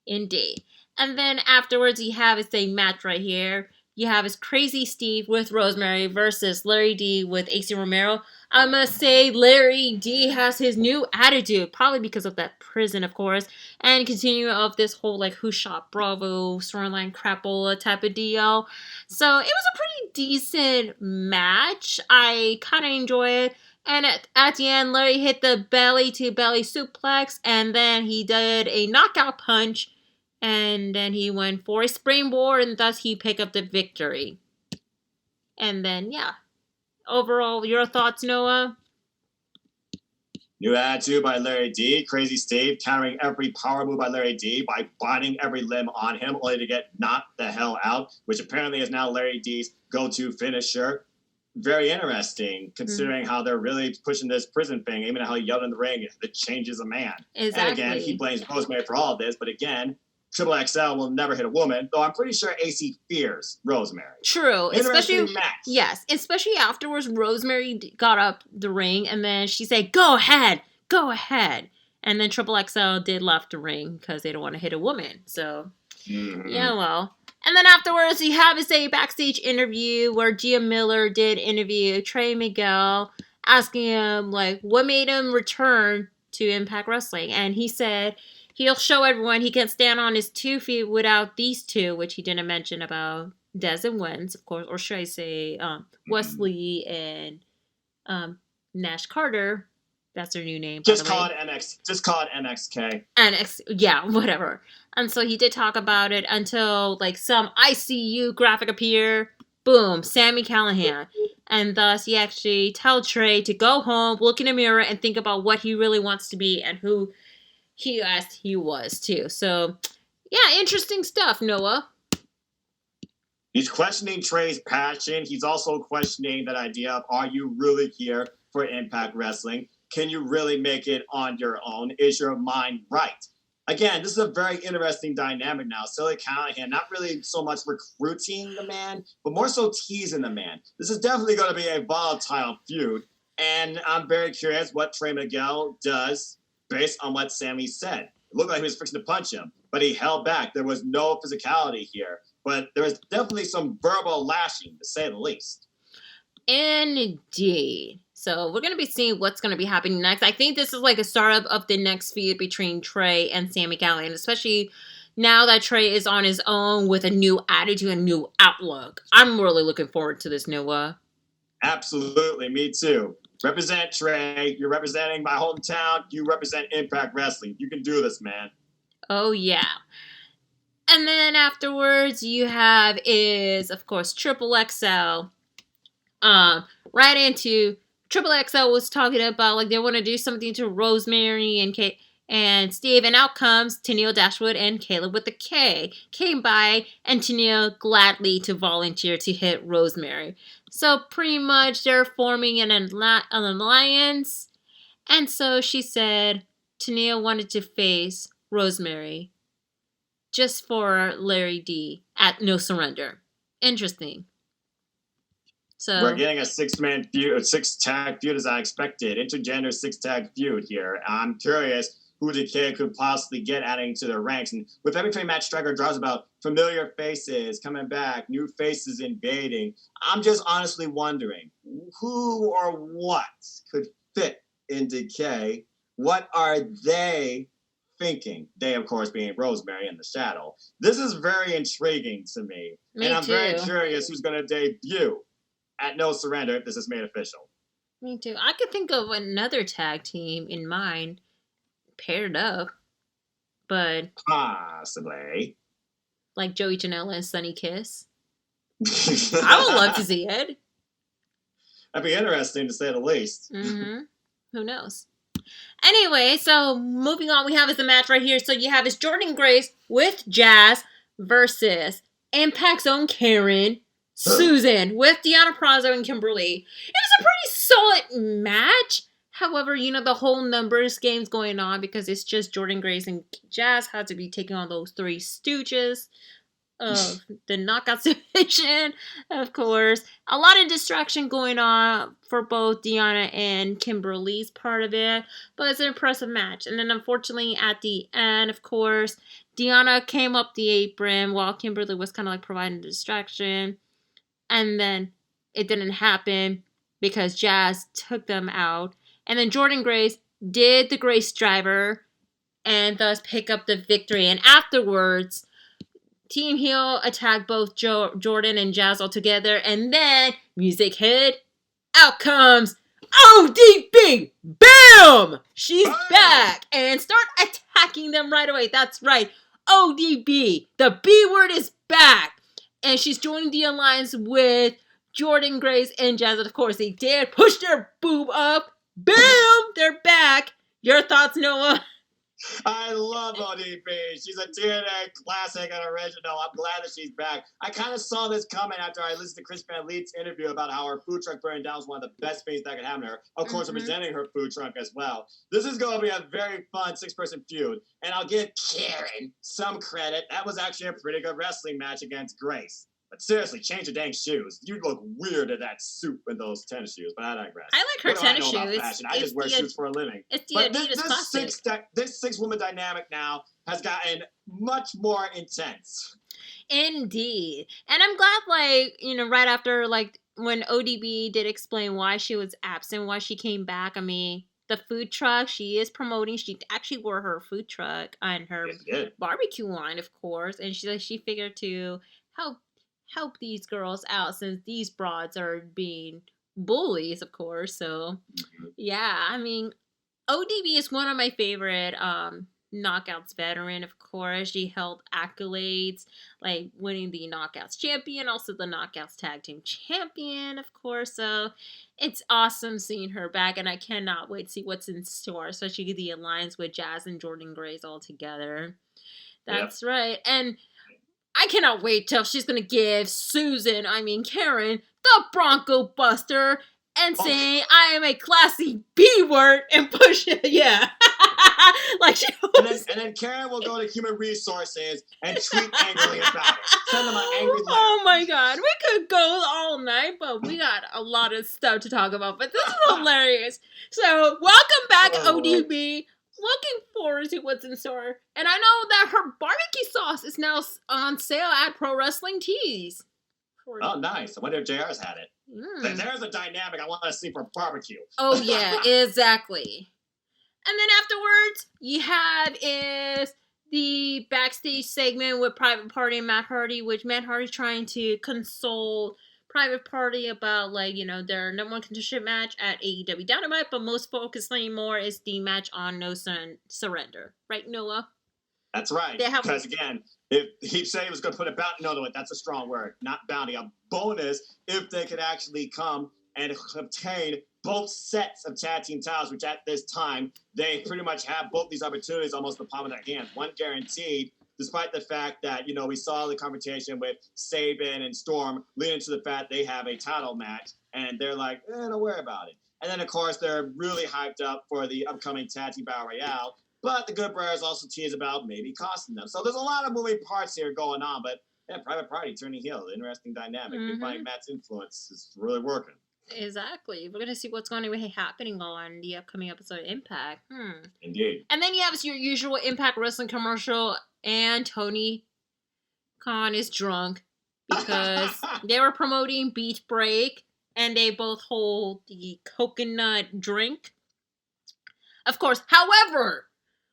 Indeed. And then afterwards, you have the same match right here. You have his Crazy Steve with Rosemary versus Larry D with AC Romero. I must say, Larry D has his new attitude, probably because of that prison, of course, and continue of this whole, like, Who Shot Bravo storyline crapola type of deal. So it was a pretty decent match. I kind of enjoy it. And at the end, Larry hit the belly-to-belly suplex, and then he did a knockout punch. And then he went for a springboard, and thus he picked up the victory. And then, yeah. Overall, your thoughts, Noah? New attitude by Larry D. Crazy Steve countering every power move by Larry D by biting every limb on him, only to get knocked the hell out, which apparently is now Larry D's go-to finisher. Very interesting, considering how they're really pushing this prison thing, even how he yelled in the ring, it changes a man. Exactly. And again, he blames Rosemary for all of this, but again, Triple XL will never hit a woman, though I'm pretty sure AC fears Rosemary. True. Especially match. Yes, especially afterwards, Rosemary got up the ring, and then she said, go ahead. And then Triple XL did left the ring, because they don't want to hit a woman. So, yeah, well. And then afterwards, you have a backstage interview where Gia Miller did interview Trey Miguel, asking him, like, what made him return to Impact Wrestling. And he said he'll show everyone he can stand on his 2 feet without these two, which he didn't mention about Dez and Wentz, of course, or should I say Wesley and Nash Carter. That's their new name. Just call it MXK. Yeah, whatever. And so he did talk about it until, like, some ICU graphic appear. Boom, Sami Callihan. And thus he actually told Trey to go home, look in the mirror, and think about what he really wants to be and who he asked he was, too. So, yeah, interesting stuff, Noah. He's questioning Trey's passion. He's also questioning that idea of, are you really here for Impact Wrestling? Can you really make it on your own? Is your mind right? Again, this is a very interesting dynamic now. Silly Callahan, not really so much recruiting the man, but more so teasing the man. This is definitely going to be a volatile feud, and I'm very curious what Trey Miguel does based on what Sami said. It looked like he was fixing to punch him, but he held back. There was no physicality here, but there was definitely some verbal lashing, to say the least. Indeed. So we're going to be seeing what's going to be happening next. I think this is like a startup of the next feud between Trey and Sami Callihan, especially now that Trey is on his own with a new attitude and new outlook. I'm really looking forward to this, Noah. Absolutely, me too. Represent Trey. You're representing my hometown. You represent Impact Wrestling. You can do this, man. Oh, yeah. And then afterwards, you have of course, Triple XL. Right into Triple XL was talking about, like, they want to do something to Rosemary and Steve, and out comes Tenille Dashwood and Caleb with the K. Came by, and Tenille gladly to volunteer to hit Rosemary. So pretty much they're forming an alliance, and so she said Tenille wanted to face Rosemary just for Larry D at No Surrender. Interesting. So we're getting a 6-man feud, a 6-tag feud as I expected. Intergender 6-tag feud here. I'm curious who the kid could possibly get adding to their ranks. And with every time Matt Striker draws about familiar faces coming back, new faces invading, I'm just honestly wondering who or what could fit into K. What are they thinking? They, of course, being Rosemary and the Shadow. This is very intriguing to me. Me and I'm too. very curious who's going to debut at No Surrender if this is made official. Me too. I could think of another tag team in mind paired up, but possibly like Joey Janela and Sunny Kiss. I would love to see it. That'd be interesting to say the least. Mm-hmm. Who knows? Anyway, so moving on, we have is the match right here. So you have is Jordynne Grace with Jazz versus Impact's own Karen Susan with Deonna Purrazzo and Kimberly. It was a pretty solid match. However, the whole numbers game's going on because it's just Jordynne Grace and Jazz had to be taking on those three stooges of the Knockouts division, of course. A lot of distraction going on for both Deonna and Kimberly's part of it, but it's an impressive match. And then unfortunately at the end, of course, Deonna came up the apron while Kimberly was kind of like providing the distraction. And then it didn't happen because Jazz took them out. And then Jordynne Grace did the Grace Driver and thus pick up the victory. And afterwards, Team Heel attacked both Jordynne and Jazz all together. And then music hit. Out comes ODB. Bam! She's back. And start attacking them right away. That's right. ODB. The B word is back. And she's joining the alliance with Jordynne Grace and Jazz. And of course, they did push their boob up. Bam! They're back. Your thoughts, Noah? I love ODB. She's a TNA classic and original. I'm glad that she's back. I kind of saw this coming after I listened to Chris Van Leet's interview about how her food truck burned down was one of the best things that could happen to her. Of course, representing her food truck as well. This is going to be a very fun 6-person feud. And I'll give Karen some credit. That was actually a pretty good wrestling match against Grace. But seriously, change your dang shoes. You look weird in that suit with those tennis shoes, but I digress. I like her tennis shoes. I just wear shoes for a living. It's the Adidas classic. This 6-woman dynamic now has gotten much more intense. Indeed. And I'm glad, right after, when ODB did explain why she was absent, why she came back, the food truck she is promoting, she actually wore her food truck on her barbecue line, of course, and she figured to help these girls out since these broads are being bullies, of course. So, yeah, ODB is one of my favorite Knockouts veteran, of course. She held accolades, like winning the Knockouts champion, also the Knockouts tag team champion, of course. So, it's awesome seeing her back, and I cannot wait to see what's in store, especially the alliance with Jazz and Jordynne Grace all together. That's right. And I cannot wait till she's going to give Karen, the Bronco Buster, and saying, I am a classy B word, and push it, yeah. And then Karen will go to Human Resources and tweet angrily about it. Send them an angry letter. Oh my god, we could go all night, but we got a lot of stuff to talk about. But this is hilarious. So, welcome back, ODB. Looking forward to what's in store. And I know that her barbecue sauce is now on sale at Pro Wrestling Tees. Oh, nice. I wonder if JR's had it. There's a dynamic I want to see for barbecue. Oh, yeah, exactly. And then afterwards, you have is the backstage segment with Private Party and Matt Hardy, which Matt Hardy's trying to console Private Party about, their number one contendership match at AEW Dynamite, but most focusing more is the match on No Surrender. Right, Noah? That's right. Because, again, if he said he was going to put a bounty, no, that's a strong word, not bounty, a bonus if they could actually come and obtain both sets of tag team titles, which at this time, they pretty much have both these opportunities almost in the palm of their hands. One guaranteed, despite the fact that, we saw the confrontation with Sabin and Storm leading to the fact they have a title match, and they're like, don't worry about it. And then, of course, they're really hyped up for the upcoming Tag Team Battle Royale, but the Good Brothers also tease about maybe costing them. So there's a lot of moving parts here going on, but Private Party turning heel, interesting dynamic. Mm-hmm. Finding Matt's influence is really working. Exactly. We're going to see what's going to be happening on the upcoming episode of Impact. Indeed. And then you have your usual Impact Wrestling commercial, and Tony Khan is drunk because they were promoting Beach Break, and they both hold the coconut drink. Of course, however,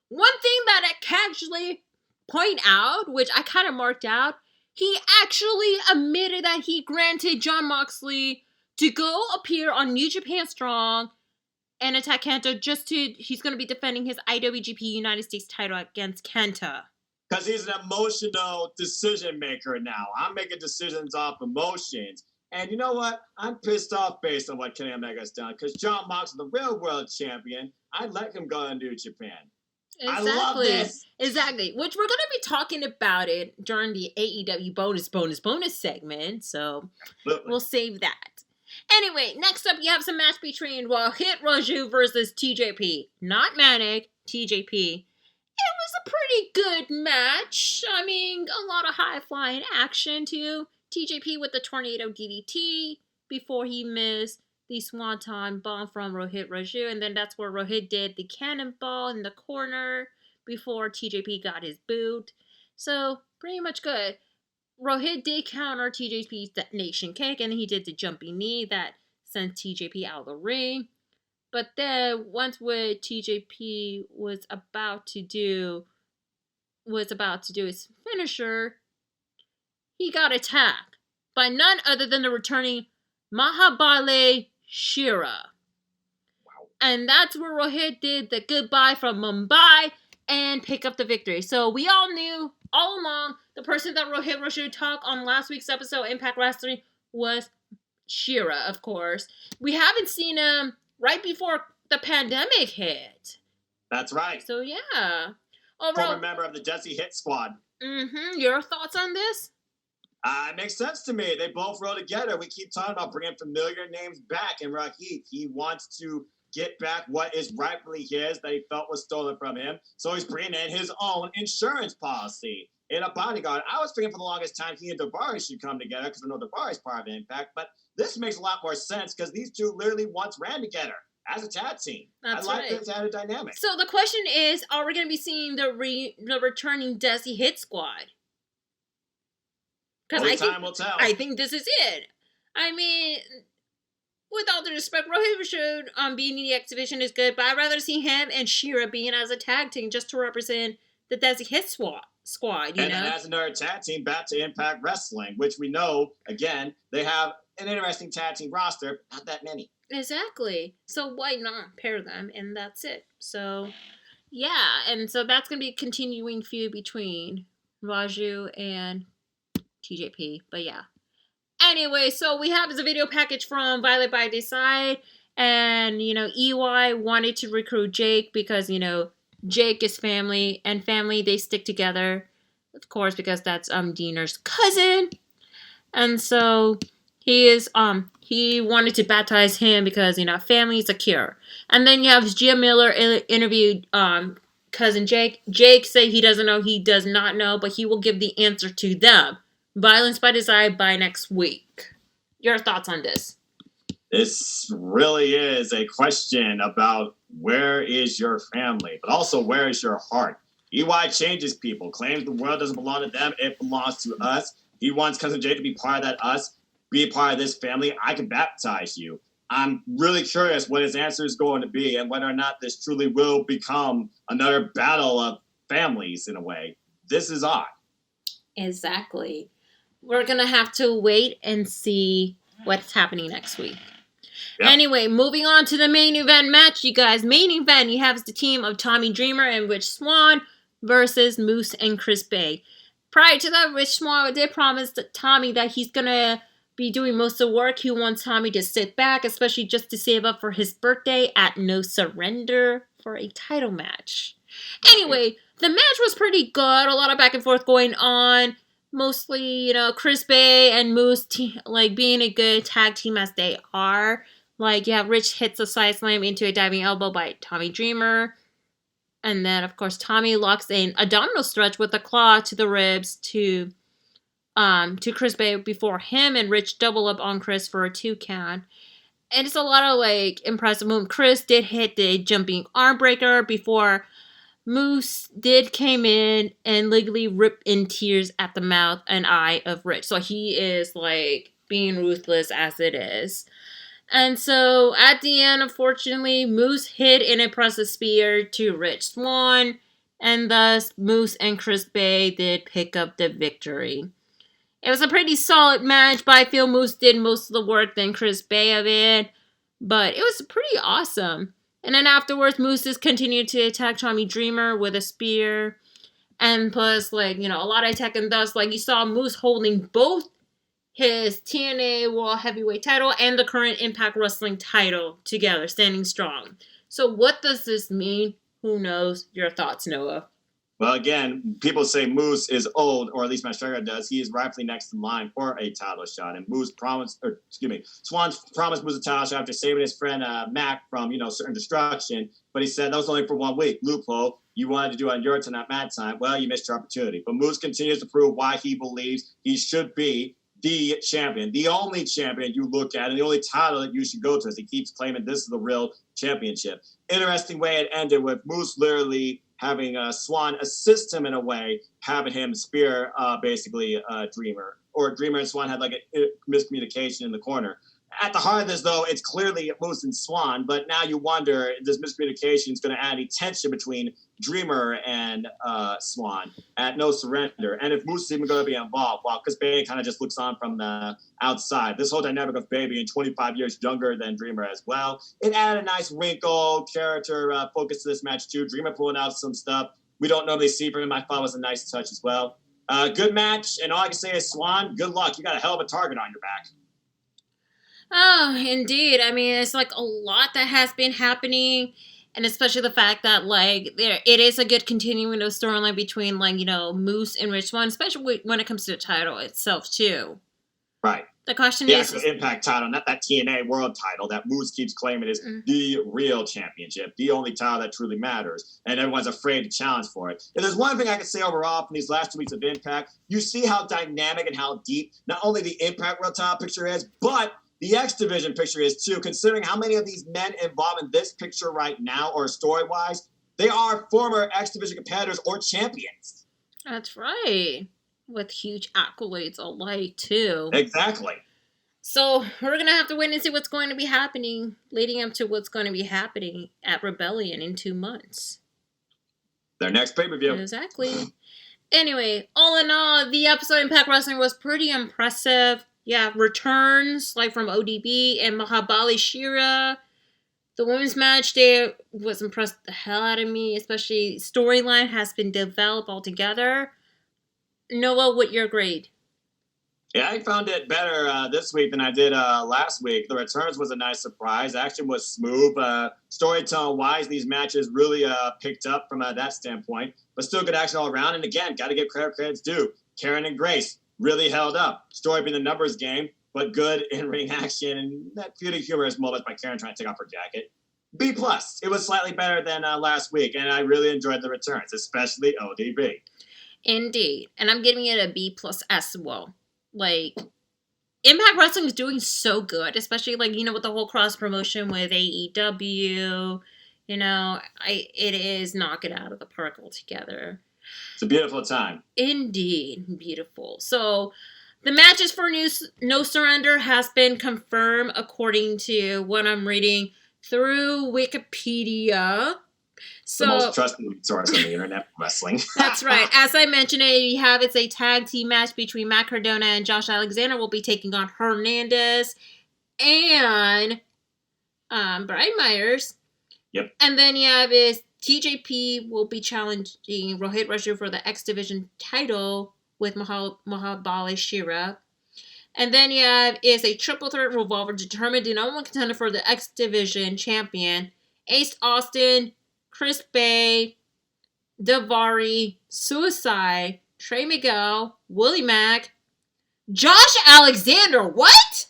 one thing that I can actually point out, which I kind of marked out, he actually admitted that he granted Jon Moxley to go appear on New Japan Strong and attack Kenta he's going to be defending his IWGP United States title against Kenta. Because he's an emotional decision maker now. I'm making decisions off emotions. And you know what? I'm pissed off based on what Kenny Omega's done. Because John Mox is the real world champion. I'd let him go to New Japan. Exactly. I love this. Exactly. Which we're going to be talking about it during the AEW bonus segment. So we'll save that. Anyway, next up you have some match between Hit Raju versus TJP. Not Manic, TJP. It was a pretty good match. I mean, a lot of high-flying action, too. TJP with the Tornado DDT before he missed the Swanton Bomb from Rohit Raju. And then that's where Rohit did the Cannonball in the corner before TJP got his boot. So, pretty much good. Rohit did counter TJP's detonation kick, and he did the jumping knee that sent TJP out of the ring. But then, once what TJP was about to do his finisher, he got attacked by none other than the returning Mahabale Shira. Wow. And that's where Rohit did the goodbye from Mumbai and pick up the victory. So we all knew all along the person that Rohit Raju talked on last week's episode of Impact Wrestling was Shira, of course. We haven't seen him right before the pandemic hit. That's right. So, yeah. Overall, former member of the Jesse Hit Squad. Your thoughts on this? It makes sense to me. They both roll together. We keep talking about bringing familiar names back. And Rohit, he wants to get back what is rightfully his that he felt was stolen from him. So he's bringing in his own insurance policy in a bodyguard. I was thinking for the longest time he and Daivari should come together because I know Daivari's part of Impact. But this makes a lot more sense because these two literally once ran together as a tag team. That's I like right. this added dynamic. So the question is, are we going to be seeing the returning Desi Hit Squad? Because time will tell. I think this is it. I mean, with all due respect, Rohit Raju being in the exhibition is good, but I'd rather see him and Shira being as a tag team just to represent the Desi Hit Squad. You know? Then as another tag team back to Impact Wrestling, which we know, again, they have an interesting tag team roster, not that many. Exactly. So why not pair them, and that's it. So, yeah, and so that's going to be a continuing feud between Raju and TJP, but yeah. Anyway, so we have the video package from Violet by Design, and, EY wanted to recruit Jake because, Jake is family, and family, they stick together, of course, because that's Diener's cousin, and so he wanted to baptize him because, family is a cure. And then you have Gia Miller interviewed cousin Jake. Jake said he does not know, but he will give the answer to them. Violence by Design by next week. Your thoughts on this? This really is a question about where is your family, but also where is your heart? EY changes people, claims the world doesn't belong to them, it belongs to us. He wants cousin Jake to be part of that us, be a part of this family. I can baptize you. I'm really curious what his answer is going to be and whether or not this truly will become another battle of families in a way. This is odd. Exactly. We're going to have to wait and see what's happening next week. Yep. Anyway, moving on to the main event match, you guys. Main event, you have the team of Tommy Dreamer and Rich Swann versus Moose and Chris Bay. Prior to that, Rich Swann did promise Tommy that he's going to be doing most of the work. He wants Tommy to sit back, especially just to save up for his birthday at No Surrender for a title match. Anyway, the match was pretty good. A lot of back and forth going on. Mostly, Chris Bay and Moose, being a good tag team as they are. Rich hits a side slam into a diving elbow by Tommy Dreamer. And then, of course, Tommy locks in a domino stretch with a claw to the ribs to Chris Bay before him and Rich double up on Chris for a 2 count. And it's a lot of, impressive moves. Chris did hit the jumping arm breaker before Moose did came in and legally ripped in tears at the mouth and eye of Rich. So he is, being ruthless as it is. And so, at the end, unfortunately, Moose hit an impressive spear to Rich Swann. And thus, Moose and Chris Bay did pick up the victory. It was a pretty solid match, but I feel Moose did most of the work than Chris Bay of it. But it was pretty awesome. And then afterwards, Moose just continued to attack Tommy Dreamer with a spear. And plus, like, a lot of attack, and thus, like, you saw Moose holding both his TNA World Heavyweight title and the current Impact Wrestling title together, standing strong. So what does this mean? Who knows? Your thoughts, Noah? Well, again, people say Moose is old, or at least Matt Striker does. He is rightfully next in line for a title shot. And Swan promised Moose a title shot after saving his friend Mac from, certain destruction. But he said that was only for 1 week. Loophole. You wanted to do it on your time, not Matt time. Well, you missed your opportunity. But Moose continues to prove why he believes he should be the champion, the only champion you look at, and the only title that you should go to, as he keeps claiming this is the real championship. Interesting way it ended with Moose literally having Swan assist him in a way, having him spear basically Dreamer. Or Dreamer and Swan had like a miscommunication in the corner. At the heart of this, though, it's clearly Moose and Swan, but now you wonder, this miscommunication is going to add any tension between Dreamer and Swan at No Surrender. And if Moose is even going to be involved, well, because Baby kind of just looks on from the outside. This whole dynamic of Baby being 25 years younger than Dreamer as well, it added a nice wrinkle, character focus to this match, too. Dreamer pulling out some stuff we don't normally see from him. I thought was a nice touch as well. Good match, and all I can say is, Swan, good luck. You got a hell of a target on your back. Oh, indeed. I mean, it's like a lot that has been happening, and especially the fact that it is a good continuing of storyline between Moose and Rich Swann, especially when it comes to the title itself too. Right. The question the is, actual Impact title, not that TNA World title that Moose keeps claiming is the real championship, the only title that truly matters, and everyone's afraid to challenge for it. If there's one thing I can say overall from these last 2 weeks of Impact, you see how dynamic and how deep not only the Impact World title picture is, but the X Division picture is too, considering how many of these men involved in this picture right now, or story-wise, they are former X Division competitors or champions. That's right. With huge accolades alike, too. Exactly. So, we're going to have to wait and see what's going to be happening, leading up to what's going to be happening at Rebellion in 2 months. Their next pay-per-view. Exactly. Anyway, all in all, the episode of Impact Wrestling was pretty impressive. Yeah, returns from ODB and Mahabali Shira. The women's match there was impressed the hell out of me, especially storyline has been developed altogether. Noah, what your grade? Yeah, I found it better this week than I did last week. The returns was a nice surprise. Action was smooth. Storytelling-wise, these matches really picked up from that standpoint, but still good action all around. And again, got to give credit's due. Karen and Grace really held up. Story being the numbers game, but good in-ring action and that few humorous moments by Karen trying to take off her jacket. B+. It was slightly better than last week, and I really enjoyed the returns, especially ODB. Indeed. And I'm giving it a B+ as well. Impact Wrestling is doing so good, especially with the whole cross promotion with AEW. It is knocking it out of the park altogether. It's a beautiful time. Indeed, beautiful. So, the matches for No Surrender has been confirmed according to what I'm reading through Wikipedia. So, the most trusted source on the internet wrestling. That's right. As I mentioned, it's a tag team match between Matt Cardona and Josh Alexander. Will be taking on Hernandez and Brian Myers. Yep. And then is TJP will be challenging Rohit Raju for the X Division title with Mahabali Shira. And then is a triple threat revolver determined the number one contender for the X Division champion, Ace Austin, Chris Bay, Davari, Suicide, Trey Miguel, Willie Mack, Josh Alexander. What?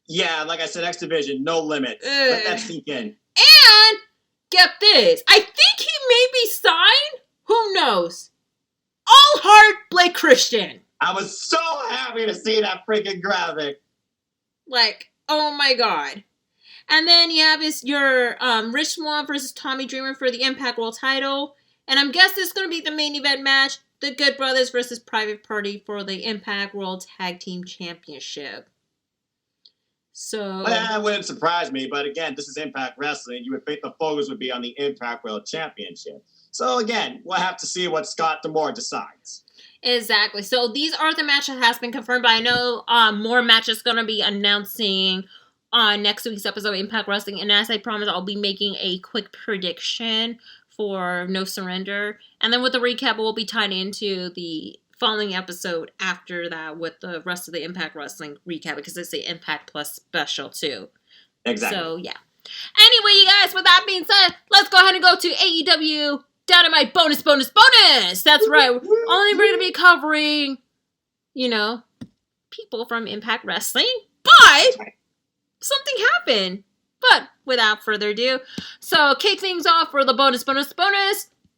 Yeah, like I said, X Division, no limit. Let that sink in. And get this, I think he may be signed. Who knows? All Heart Blake Christian. I was so happy to see that freaking graphic. Oh my god. And then you have your Rich Swann versus Tommy Dreamer for the Impact World title. And I'm guessing it's going to be the main event match. The Good Brothers versus Private Party for the Impact World Tag Team Championship. So... Well, that wouldn't surprise me. But again, this is Impact Wrestling. You would think the focus would be on the Impact World Championship. So again, we'll have to see what Scott D'Amore decides. Exactly. So these are the matches that has been confirmed, but I know more matches going to be announcing on next week's episode of Impact Wrestling. And as I promised, I'll be making a quick prediction for No Surrender. And then with the recap, we'll be tied into the following episode after that with the rest of the Impact Wrestling recap, because it's the Impact Plus special too. Exactly. So, yeah. Anyway, you guys, with that being said, let's go ahead and go to AEW Dynamite bonus. That's right. Only we're going to be covering, people from Impact Wrestling. But something happened. But without further ado, so kick things off for the bonus.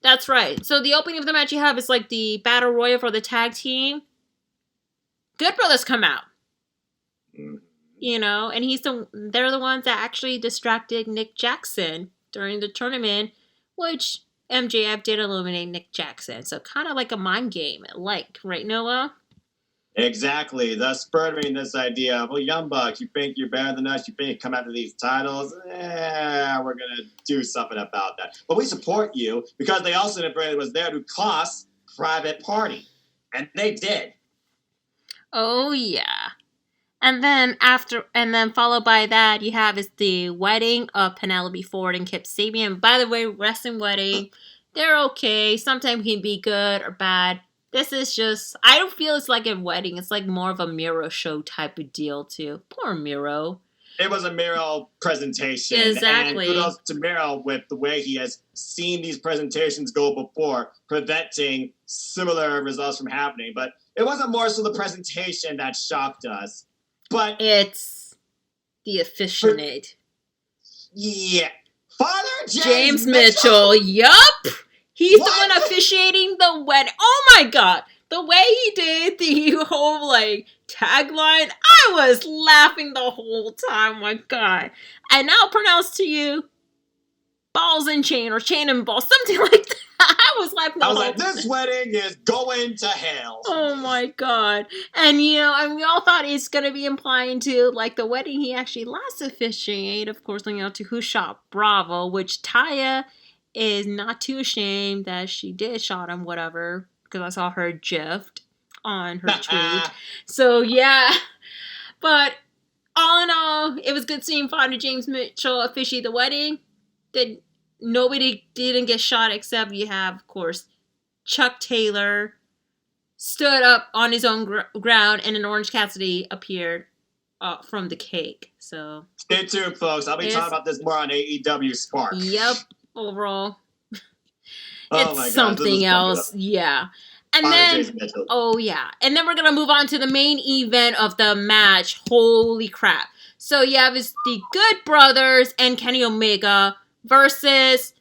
That's right. So the opening of the match you have is like the Battle Royal for the tag team. Good Brothers come out. And they're the ones that actually distracted Nick Jackson during the tournament, which MJF did eliminate Nick Jackson. So kind of like a mind game, right, Noah? Exactly. Thus furthering this idea of, well, Young Bucks, you think you're better than us? You think you come after these titles? We're going to do something about that. But we support you because they also was there to cost Private Party. And they did. Oh, yeah. And then followed by that, you have is the wedding of Penelope Ford and Kip Sabian. By the way, wrestling wedding, they're okay. Sometimes can be good or bad. This is just, I don't feel it's like a wedding. It's like more of a Miro show type of deal too. Poor Miro. It was a Miro presentation. Exactly. And kudos to Miro with the way he has seen these presentations go before, preventing similar results from happening. But it wasn't more so the presentation that shocked us. But it's the officiant. Yeah. Father James Mitchell. Yup. He's the one officiating the wedding. Oh my god. The way he did the whole, tagline, I was laughing the whole time. My god. And I'll pronounce to you, balls and chain, or chain and balls, something like that. I was laughing the whole time. This wedding is going to hell. Oh my god. And, we all thought it's going to be implying to, the wedding he actually last officiated, of course, to Who Shot Bravo, which Taya is not too ashamed that she did shot him, whatever, because I saw her gifed on her tweet. So, yeah. But, all in all, it was good seeing Father James Mitchell officiate the wedding. Nobody didn't get shot except you have, of course, Chuck Taylor stood up on his own ground, and an Orange Cassidy appeared from the cake. So stay tuned, folks. I'll be talking about this more on AEW Spark. Yep, overall, oh it's my God, something else. Yeah. And then, and then we're going to move on to the main event of the match. Holy crap. So you have the Good Brothers and Kenny Omega versus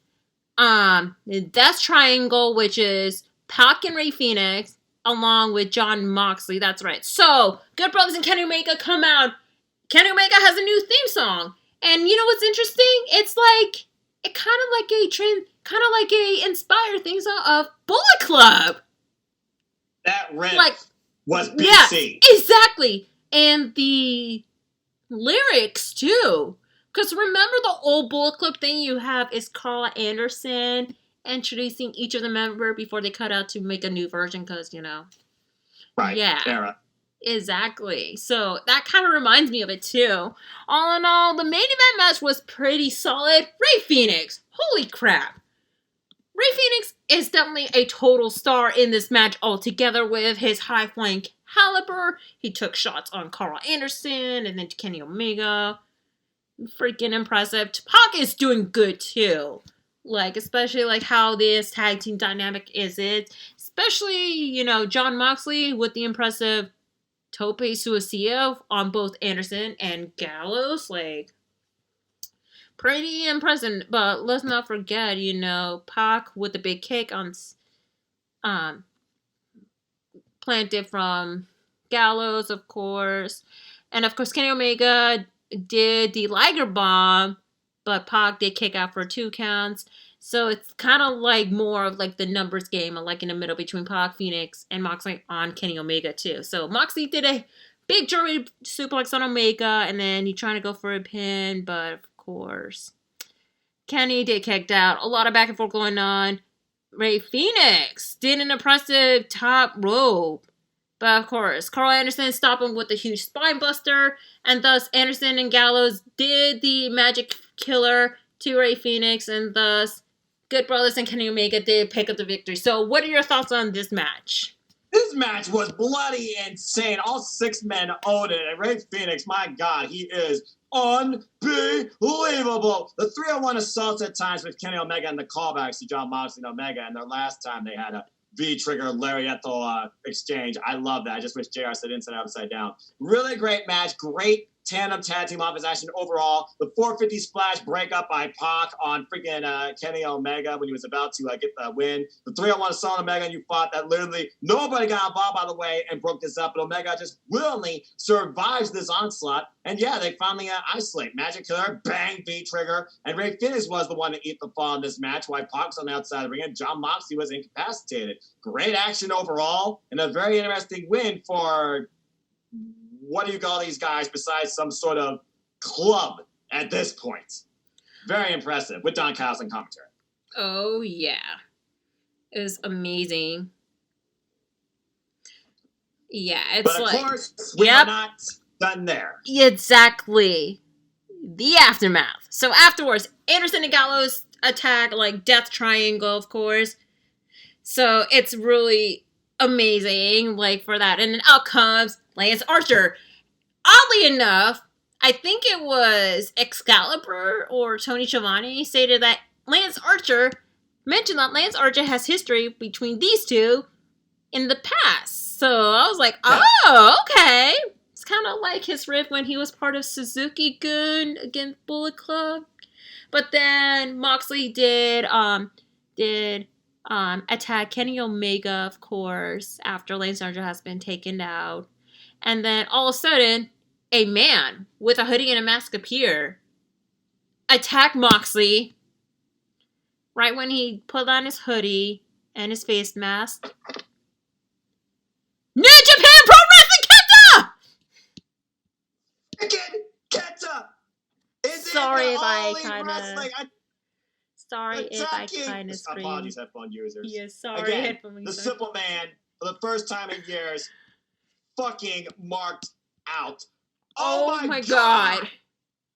the Death Triangle, which is Pac and Rey Fenix, along with Jon Moxley. That's right. So, Good Brothers and Kenny Omega come out. Kenny Omega has a new theme song. And you know what's interesting? It's kind of like a inspired theme song of Bullet Club. That riff was BC. Yeah, exactly. And the lyrics, too. Because remember the old Bullet Club thing you have is Carl Anderson introducing each of the members before they cut out to make a new version because, Right. Yeah. Era. Exactly. So that kind of reminds me of it too. All in all, the main event match was pretty solid. Rey Fenix. Holy crap. Rey Fenix is definitely a total star in this match altogether with his high-flying caliber. He took shots on Carl Anderson and then to Kenny Omega. Freaking impressive. Pac is doing good too. Especially how this tag team dynamic is especially, Jon Moxley with the impressive Tope Suicida on both Anderson and Gallows. Pretty impressive. But let's not forget, Pac with the big kick on planted from Gallows, of course. And of course, Kenny Omega did the Liger Bomb, but Pac did kick out for 2 counts. So it's kind of more of the numbers game, in the middle between Pac, Phoenix, and Moxley on Kenny Omega too. So Moxley did a big German suplex on Omega, and then he trying to go for a pin, but of course, Kenny did kicked out. A lot of back and forth going on. Rey Fenix did an impressive top rope. But of course, Carl Anderson stopped him with a huge spine buster, and thus Anderson and Gallows did the magic killer to Rey Fenix, and thus Good Brothers and Kenny Omega did pick up the victory. So what are your thoughts on this match? This match was bloody insane. All 6 men owned it. And Rey Fenix, my God, he is unbelievable. The 3-on-1 assaults at times with Kenny Omega and the callbacks to Jon Moxley and Omega. And their last time they had a V-trigger lariatal exchange. I love that. I just wish JR said inside out, upside down. Really great match. Great tandem tag team offense action overall. The 450 splash breakup by Pac on freaking Kenny Omega when he was about to get the win. The 3-on-1 assault on Omega, and you fought that literally nobody got involved, by the way, and broke this up. But Omega just willingly survives this onslaught. And yeah, they finally isolate. Magic Killer, bang, V-trigger. And Rey Fenix was the one to eat the fall in this match, while Pac's on the outside of the ring, and Jon Moxley was incapacitated. Great action overall, and a very interesting win for... what do you call these guys besides some sort of club at this point? Very impressive with Don Callis and commentary. Oh, yeah. It was amazing. Yeah, it's but of like... course, we are not done there. Exactly. The aftermath. So afterwards, Anderson and Gallows attack, like, Death Triangle, of course. So it's really amazing, like, for that. And then out comes Lance Archer. Oddly enough, I think it was Excalibur or Tony Schiavone stated that Lance Archer mentioned that Lance Archer has history between these two in the past. So I was like, oh, okay. It's kind of like his riff when he was part of Suzuki Gun against Bullet Club. But then Moxley did attack Kenny Omega, of course, after Lance Archer has been taken out. And then all of a sudden, a man with a hoodie and a mask appear, attack Moxley right when he put on his hoodie and his face mask. New Japan Pro Wrestling Kenta! Again, Kenta! Sorry if I kind of screamed. Apologies, headphone users. Yeah, sorry, again, headphone users. The Simple Man, for the first time in years, fucking marked out. Oh my god!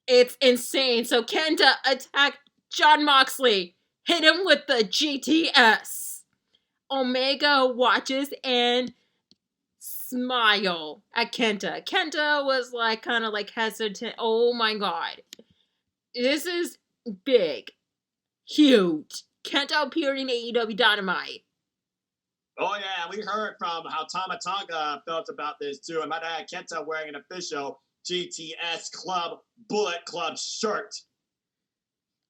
It's insane. So Kenta attacked Jon Moxley, hit him with the GTS. Omega watches and smile at Kenta. Kenta was like kind of like hesitant. Oh my god. This is big. Huge. Kenta appeared in AEW Dynamite. Oh yeah, we heard from how Tama Tonga felt about this too. And my dad, Kenta, wearing an official GTS Club Bullet Club shirt.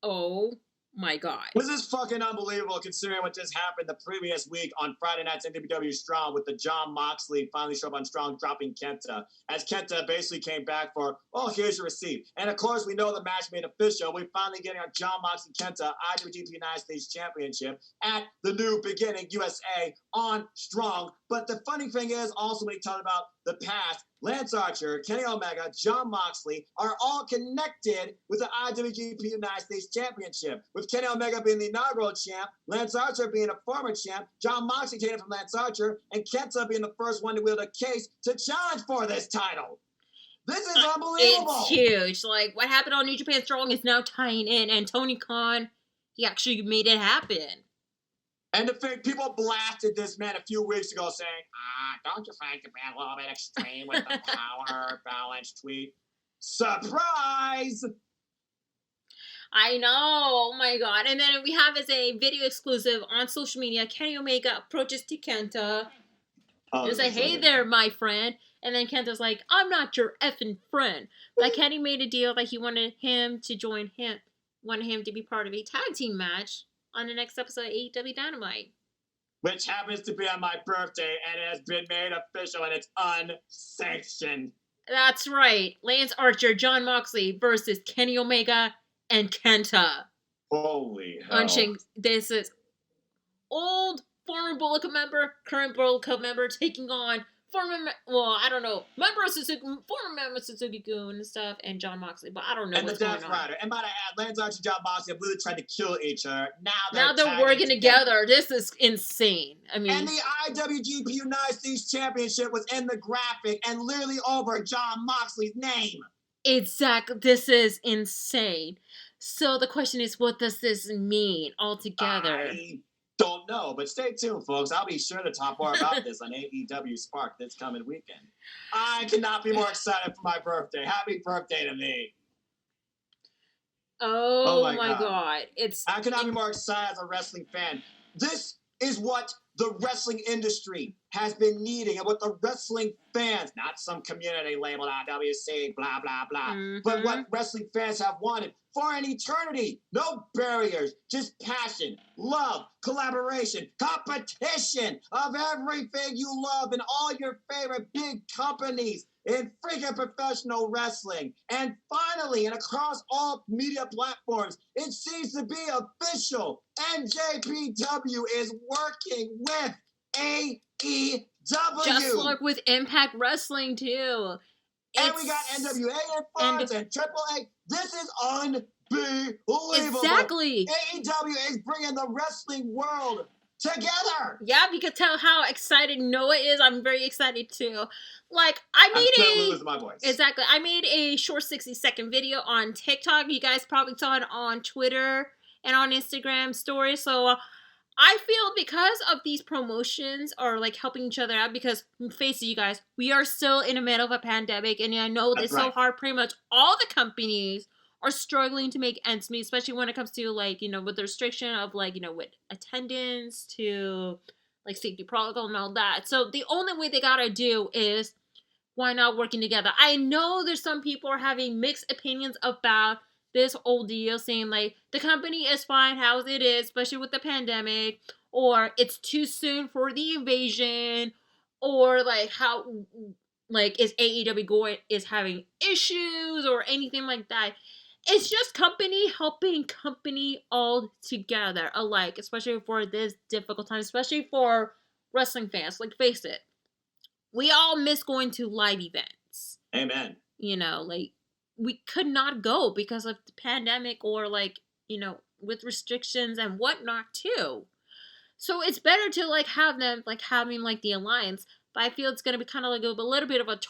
Oh my god. This is fucking unbelievable considering what just happened the previous week on Friday night's NJPW Strong with the Jon Moxley finally show up on Strong dropping Kenta. As Kenta basically came back for, oh, here's your receipt. And of course, we know the match made official. We're finally getting our Jon Moxley Kenta IWGP United States Championship at the New Beginning USA on Strong. But the funny thing is also when he talked about the past, Lance Archer, Kenny Omega, Jon Moxley are all connected with the IWGP United States Championship. With Kenny Omega being the inaugural champ, Lance Archer being a former champ, Jon Moxley taking it from Lance Archer, and Kenta being the first one to wield a case to challenge for this title. This is unbelievable. It's huge. Like, what happened on New Japan Strong is now tying in, and Tony Khan, he actually made it happen. And the thing, people blasted this man a few weeks ago saying, don't you find the man a little bit extreme with the power balance tweet? Surprise! I know. Oh my god. And then we have as a video exclusive on social media, Kenny Omega approaches to Kenta. He's like, hey there, my friend. And then Kenta's like, I'm not your effing friend. But Kenny made a deal that he wanted him to join him, wanted him to be part of a tag team match on the next episode of AEW Dynamite. Which happens to be on my birthday, and it has been made official, and it's unsanctioned. That's right. Lance Archer, Jon Moxley versus Kenny Omega and Kenta. Holy hell. This is old former Bullet Club member, current Bullet Club member taking on I don't know, former member of Suzuki-gun and stuff, and John Moxley, but I don't know and what's the going Death on. Rider. And might I add, Lance Archer and John Moxley have really tried to kill each other. Now they're working together. This is insane. I mean, and the IWGP United States Championship was in the graphic and literally over John Moxley's name. Exactly. This is insane. So the question is, what does this mean altogether? I don't know, but stay tuned, folks. I'll be sure to talk more about this on AEW Spark this coming weekend. I cannot be more excited for my birthday. Happy birthday to me. Oh my God. I cannot be more excited as a wrestling fan. This is what the wrestling industry has been needing and what the wrestling fans, not some community labeled IWC, blah, blah, blah, but what wrestling fans have wanted for an eternity. No barriers, just passion, love, collaboration, competition of everything you love in all your favorite big companies in freaking professional wrestling. And finally, and across all media platforms, it seems to be official. NJPW is working with AEW. Just like with Impact Wrestling, too. And we got NWA influence and AAA. This is unbelievable. Exactly. AEW is bringing the wrestling world together. Yeah, you can tell how excited Noah is. I'm very excited too. Like, I'm still losing my voice. Exactly. I made a short 60-second video on TikTok. You guys probably saw it on Twitter and on Instagram stories. So I feel because of these promotions are like helping each other out, because face it, you guys, we are still in the middle of a pandemic, and I know it's so hard. Pretty much all the companies are struggling to make ends meet, especially when it comes to, like, you know, with the restriction of, like, you know, with attendance to, like, safety protocol and all that. So the only way they gotta do is, why not working together? I know there's some people are having mixed opinions about this whole deal, saying, like, the company is fine how it is, especially with the pandemic, or it's too soon for the invasion, or, like, how, like, is AEW is having issues, or anything like that. It's just company helping company all together alike, especially for this difficult time, especially for wrestling fans. Like, face it, we all miss going to live events. Amen. You know, like, we could not go because of the pandemic, or, like, you know, with restrictions and whatnot too. So it's better to, like, have them, like, having, like, the alliance. But I feel it's going to be kind of like a little bit of a,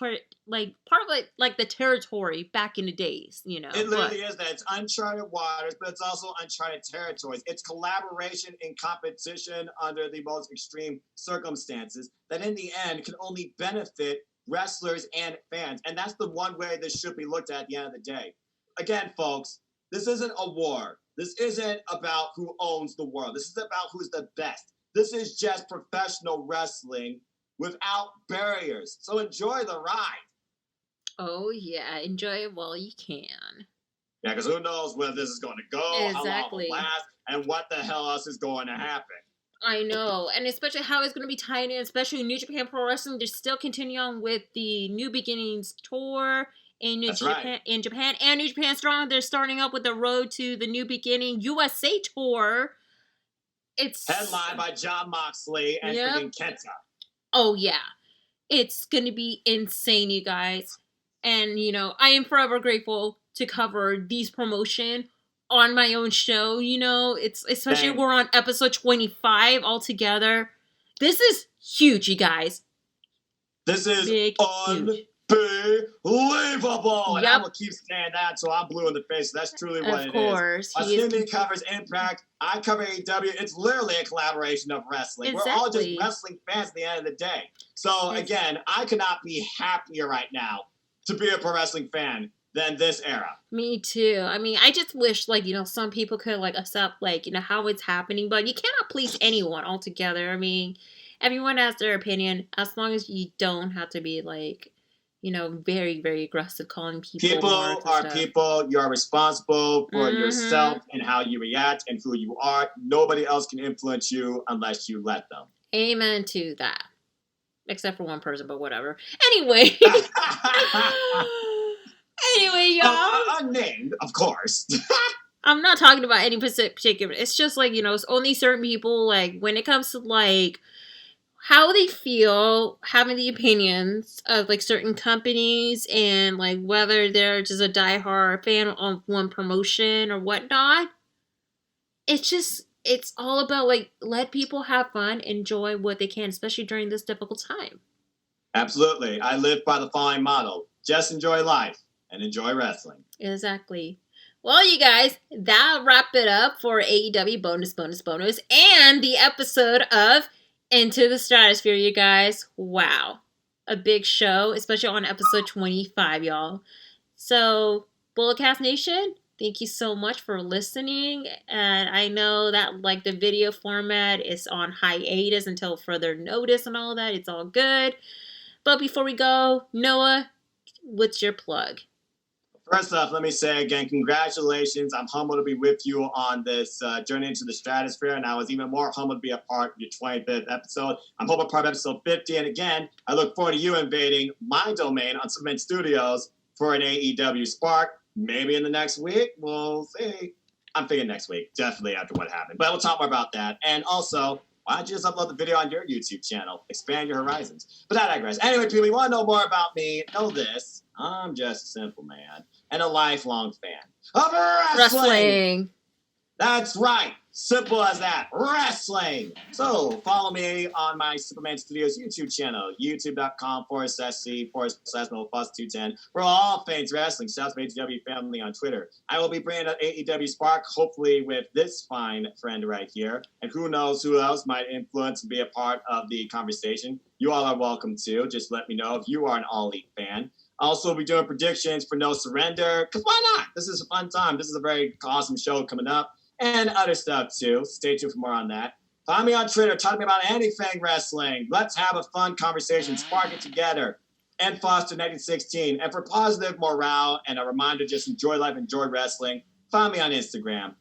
like, part of, like the territory back in the days, you know. It literally is that. It's uncharted waters, but it's also uncharted territories. It's collaboration and competition under the most extreme circumstances that in the end can only benefit wrestlers and fans. And that's the one way this should be looked at the end of the day. Again, folks, this isn't a war. This isn't about who owns the world. This is about who's the best. This is just professional wrestling without barriers. So enjoy the ride. Oh, yeah. Enjoy it while you can. Yeah, because who knows where this is going to go, exactly. how long it will last, and what the hell else is going to happen. I know, and especially how it's going to be tied in, especially New Japan Pro Wrestling. They're still continuing on with the New Beginnings tour in Japan, and New Japan Strong. They're starting up with the Road to the New Beginning USA tour. It's headlined by John Moxley and freaking Kenta. Oh, yeah. It's going to be insane, you guys. And, you know, I am forever grateful to cover these promotion on my own show, you know. It's especially we're on episode 25 altogether. This is huge, you guys. This is unbelievable. And I will keep saying that, so I'm blue in the face. That's truly what it is. Of course. Cindy covers Impact. I cover AEW. It's literally a collaboration of wrestling. Exactly. We're all just wrestling fans at the end of the day. So, again, I could not be happier right now to be a pro wrestling fan than this era. Me too. I mean, I just wish, like, you know, some people could, like, accept, like, you know, how it's happening. But you cannot please anyone altogether. I mean, everyone has their opinion. As long as you don't have to be, like, you know, very, very aggressive calling people. People are people. You are responsible for yourself and how you react and who you are. Nobody else can influence you unless you let them. Amen to that. Except for one person, but whatever. Anyway. Anyway, y'all. Unnamed, of course. I'm not talking about any particular. It's just, like, you know, it's only certain people, like, when it comes to, like, how they feel having the opinions of like certain companies and like whether they're just a diehard fan of one promotion or whatnot. It's all about like let people have fun, enjoy what they can, especially during this difficult time. Absolutely. I live by the following motto: just enjoy life and enjoy wrestling. Exactly. Well, you guys, that'll wrap it up for AEW bonus and the episode of Into the Stratusphere, you guys. Wow. A big show, especially on episode 25, y'all. So, Bulletcast Nation, thank you so much for listening. And I know that like the video format is on hiatus until further notice and all that. It's all good. But before we go, Noah, what's your plug? First off, let me say again, congratulations. I'm humbled to be with you on this journey into the Stratusphere, and I was even more humbled to be a part of your 25th episode. I'm hoping part of episode 50, and again, I look forward to you invading my domain on Cement Studios for an AEW Spark. Maybe in the next week, we'll see. I'm thinking next week, definitely after what happened. But we'll talk more about that. And also, why don't you just upload the video on your YouTube channel? Expand your horizons. But I digress. Anyway, people, you want to know more about me? Know this. I'm just a simple man and a lifelong fan of wrestling. That's right. Simple as that. Wrestling. So follow me on my Superman Studios YouTube channel, youtube.com/C/NoFuss210. We're all fans wrestling. South AEW family on Twitter. I will be bringing an AEW Spark, hopefully with this fine friend right here. And who knows who else might influence and be a part of the conversation. You all are welcome to. Just let me know if you are an All Elite fan. Also, we'll be doing predictions for No Surrender, because why not? This is a fun time. This is a very awesome show coming up, and other stuff, too. Stay tuned for more on that. Find me on Twitter. Talk to me about anything wrestling. Let's have a fun conversation. Spark it together. And Foster 1916. And for positive morale and a reminder, just enjoy life, enjoy wrestling, find me on Instagram,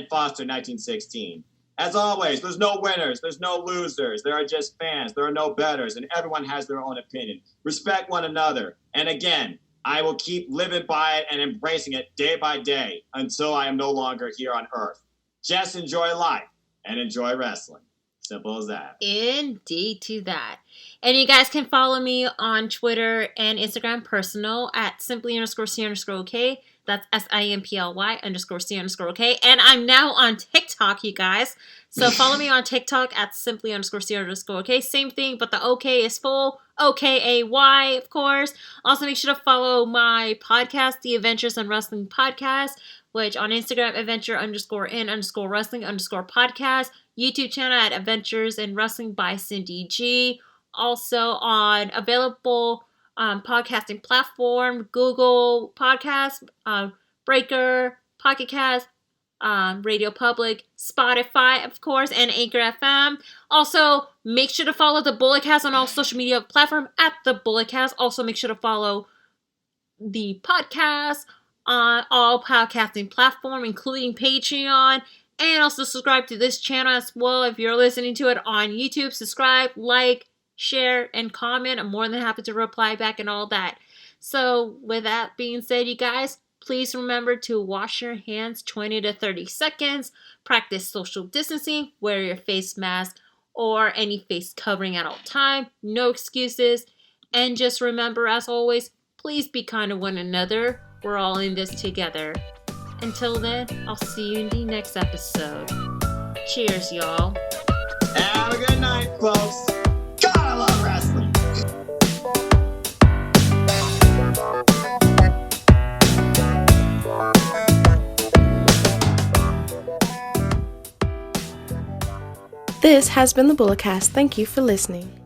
@Foster 1916. As always, there's no winners, there's no losers, there are just fans, there are no betters, and everyone has their own opinion. Respect one another. And again, I will keep living by it and embracing it day by day until I am no longer here on Earth. Just enjoy life and enjoy wrestling. Simple as that. Indeed to that. And you guys can follow me on Twitter and Instagram personal @simply_C_OK. That's SIMPLY_C_OK. And I'm now on TikTok, you guys. So follow me on TikTok @simply_C_OK. Same thing, but the OK is full. OKAY, of course. Also, make sure to follow my podcast, The Adventures in Wrestling Podcast, which on Instagram, adventure_in_wrestling_podcast. YouTube channel @Adventures in Wrestling by Cindy G. Also on available podcasting platform, Google Podcasts, Breaker, Pocket Cast, Radio Public, Spotify, of course, and Anchor FM. Also, make sure to follow the Bulletcast on all social media platforms @the Bulletcast. Also, make sure to follow the podcast on all podcasting platforms, including Patreon. And also subscribe to this channel as well. If you're listening to it on YouTube, subscribe, like, share, and comment. I'm more than happy to reply back and all that. So with that being said, you guys, please remember to wash your hands 20 to 30 seconds. Practice social distancing. Wear your face mask or any face covering at all time. No excuses. And just remember, as always, please be kind to one another. We're all in this together. Until then, I'll see you in the next episode. Cheers, y'all. Have a good night, folks. God, I love wrestling. This has been the Bulletcast. Thank you for listening.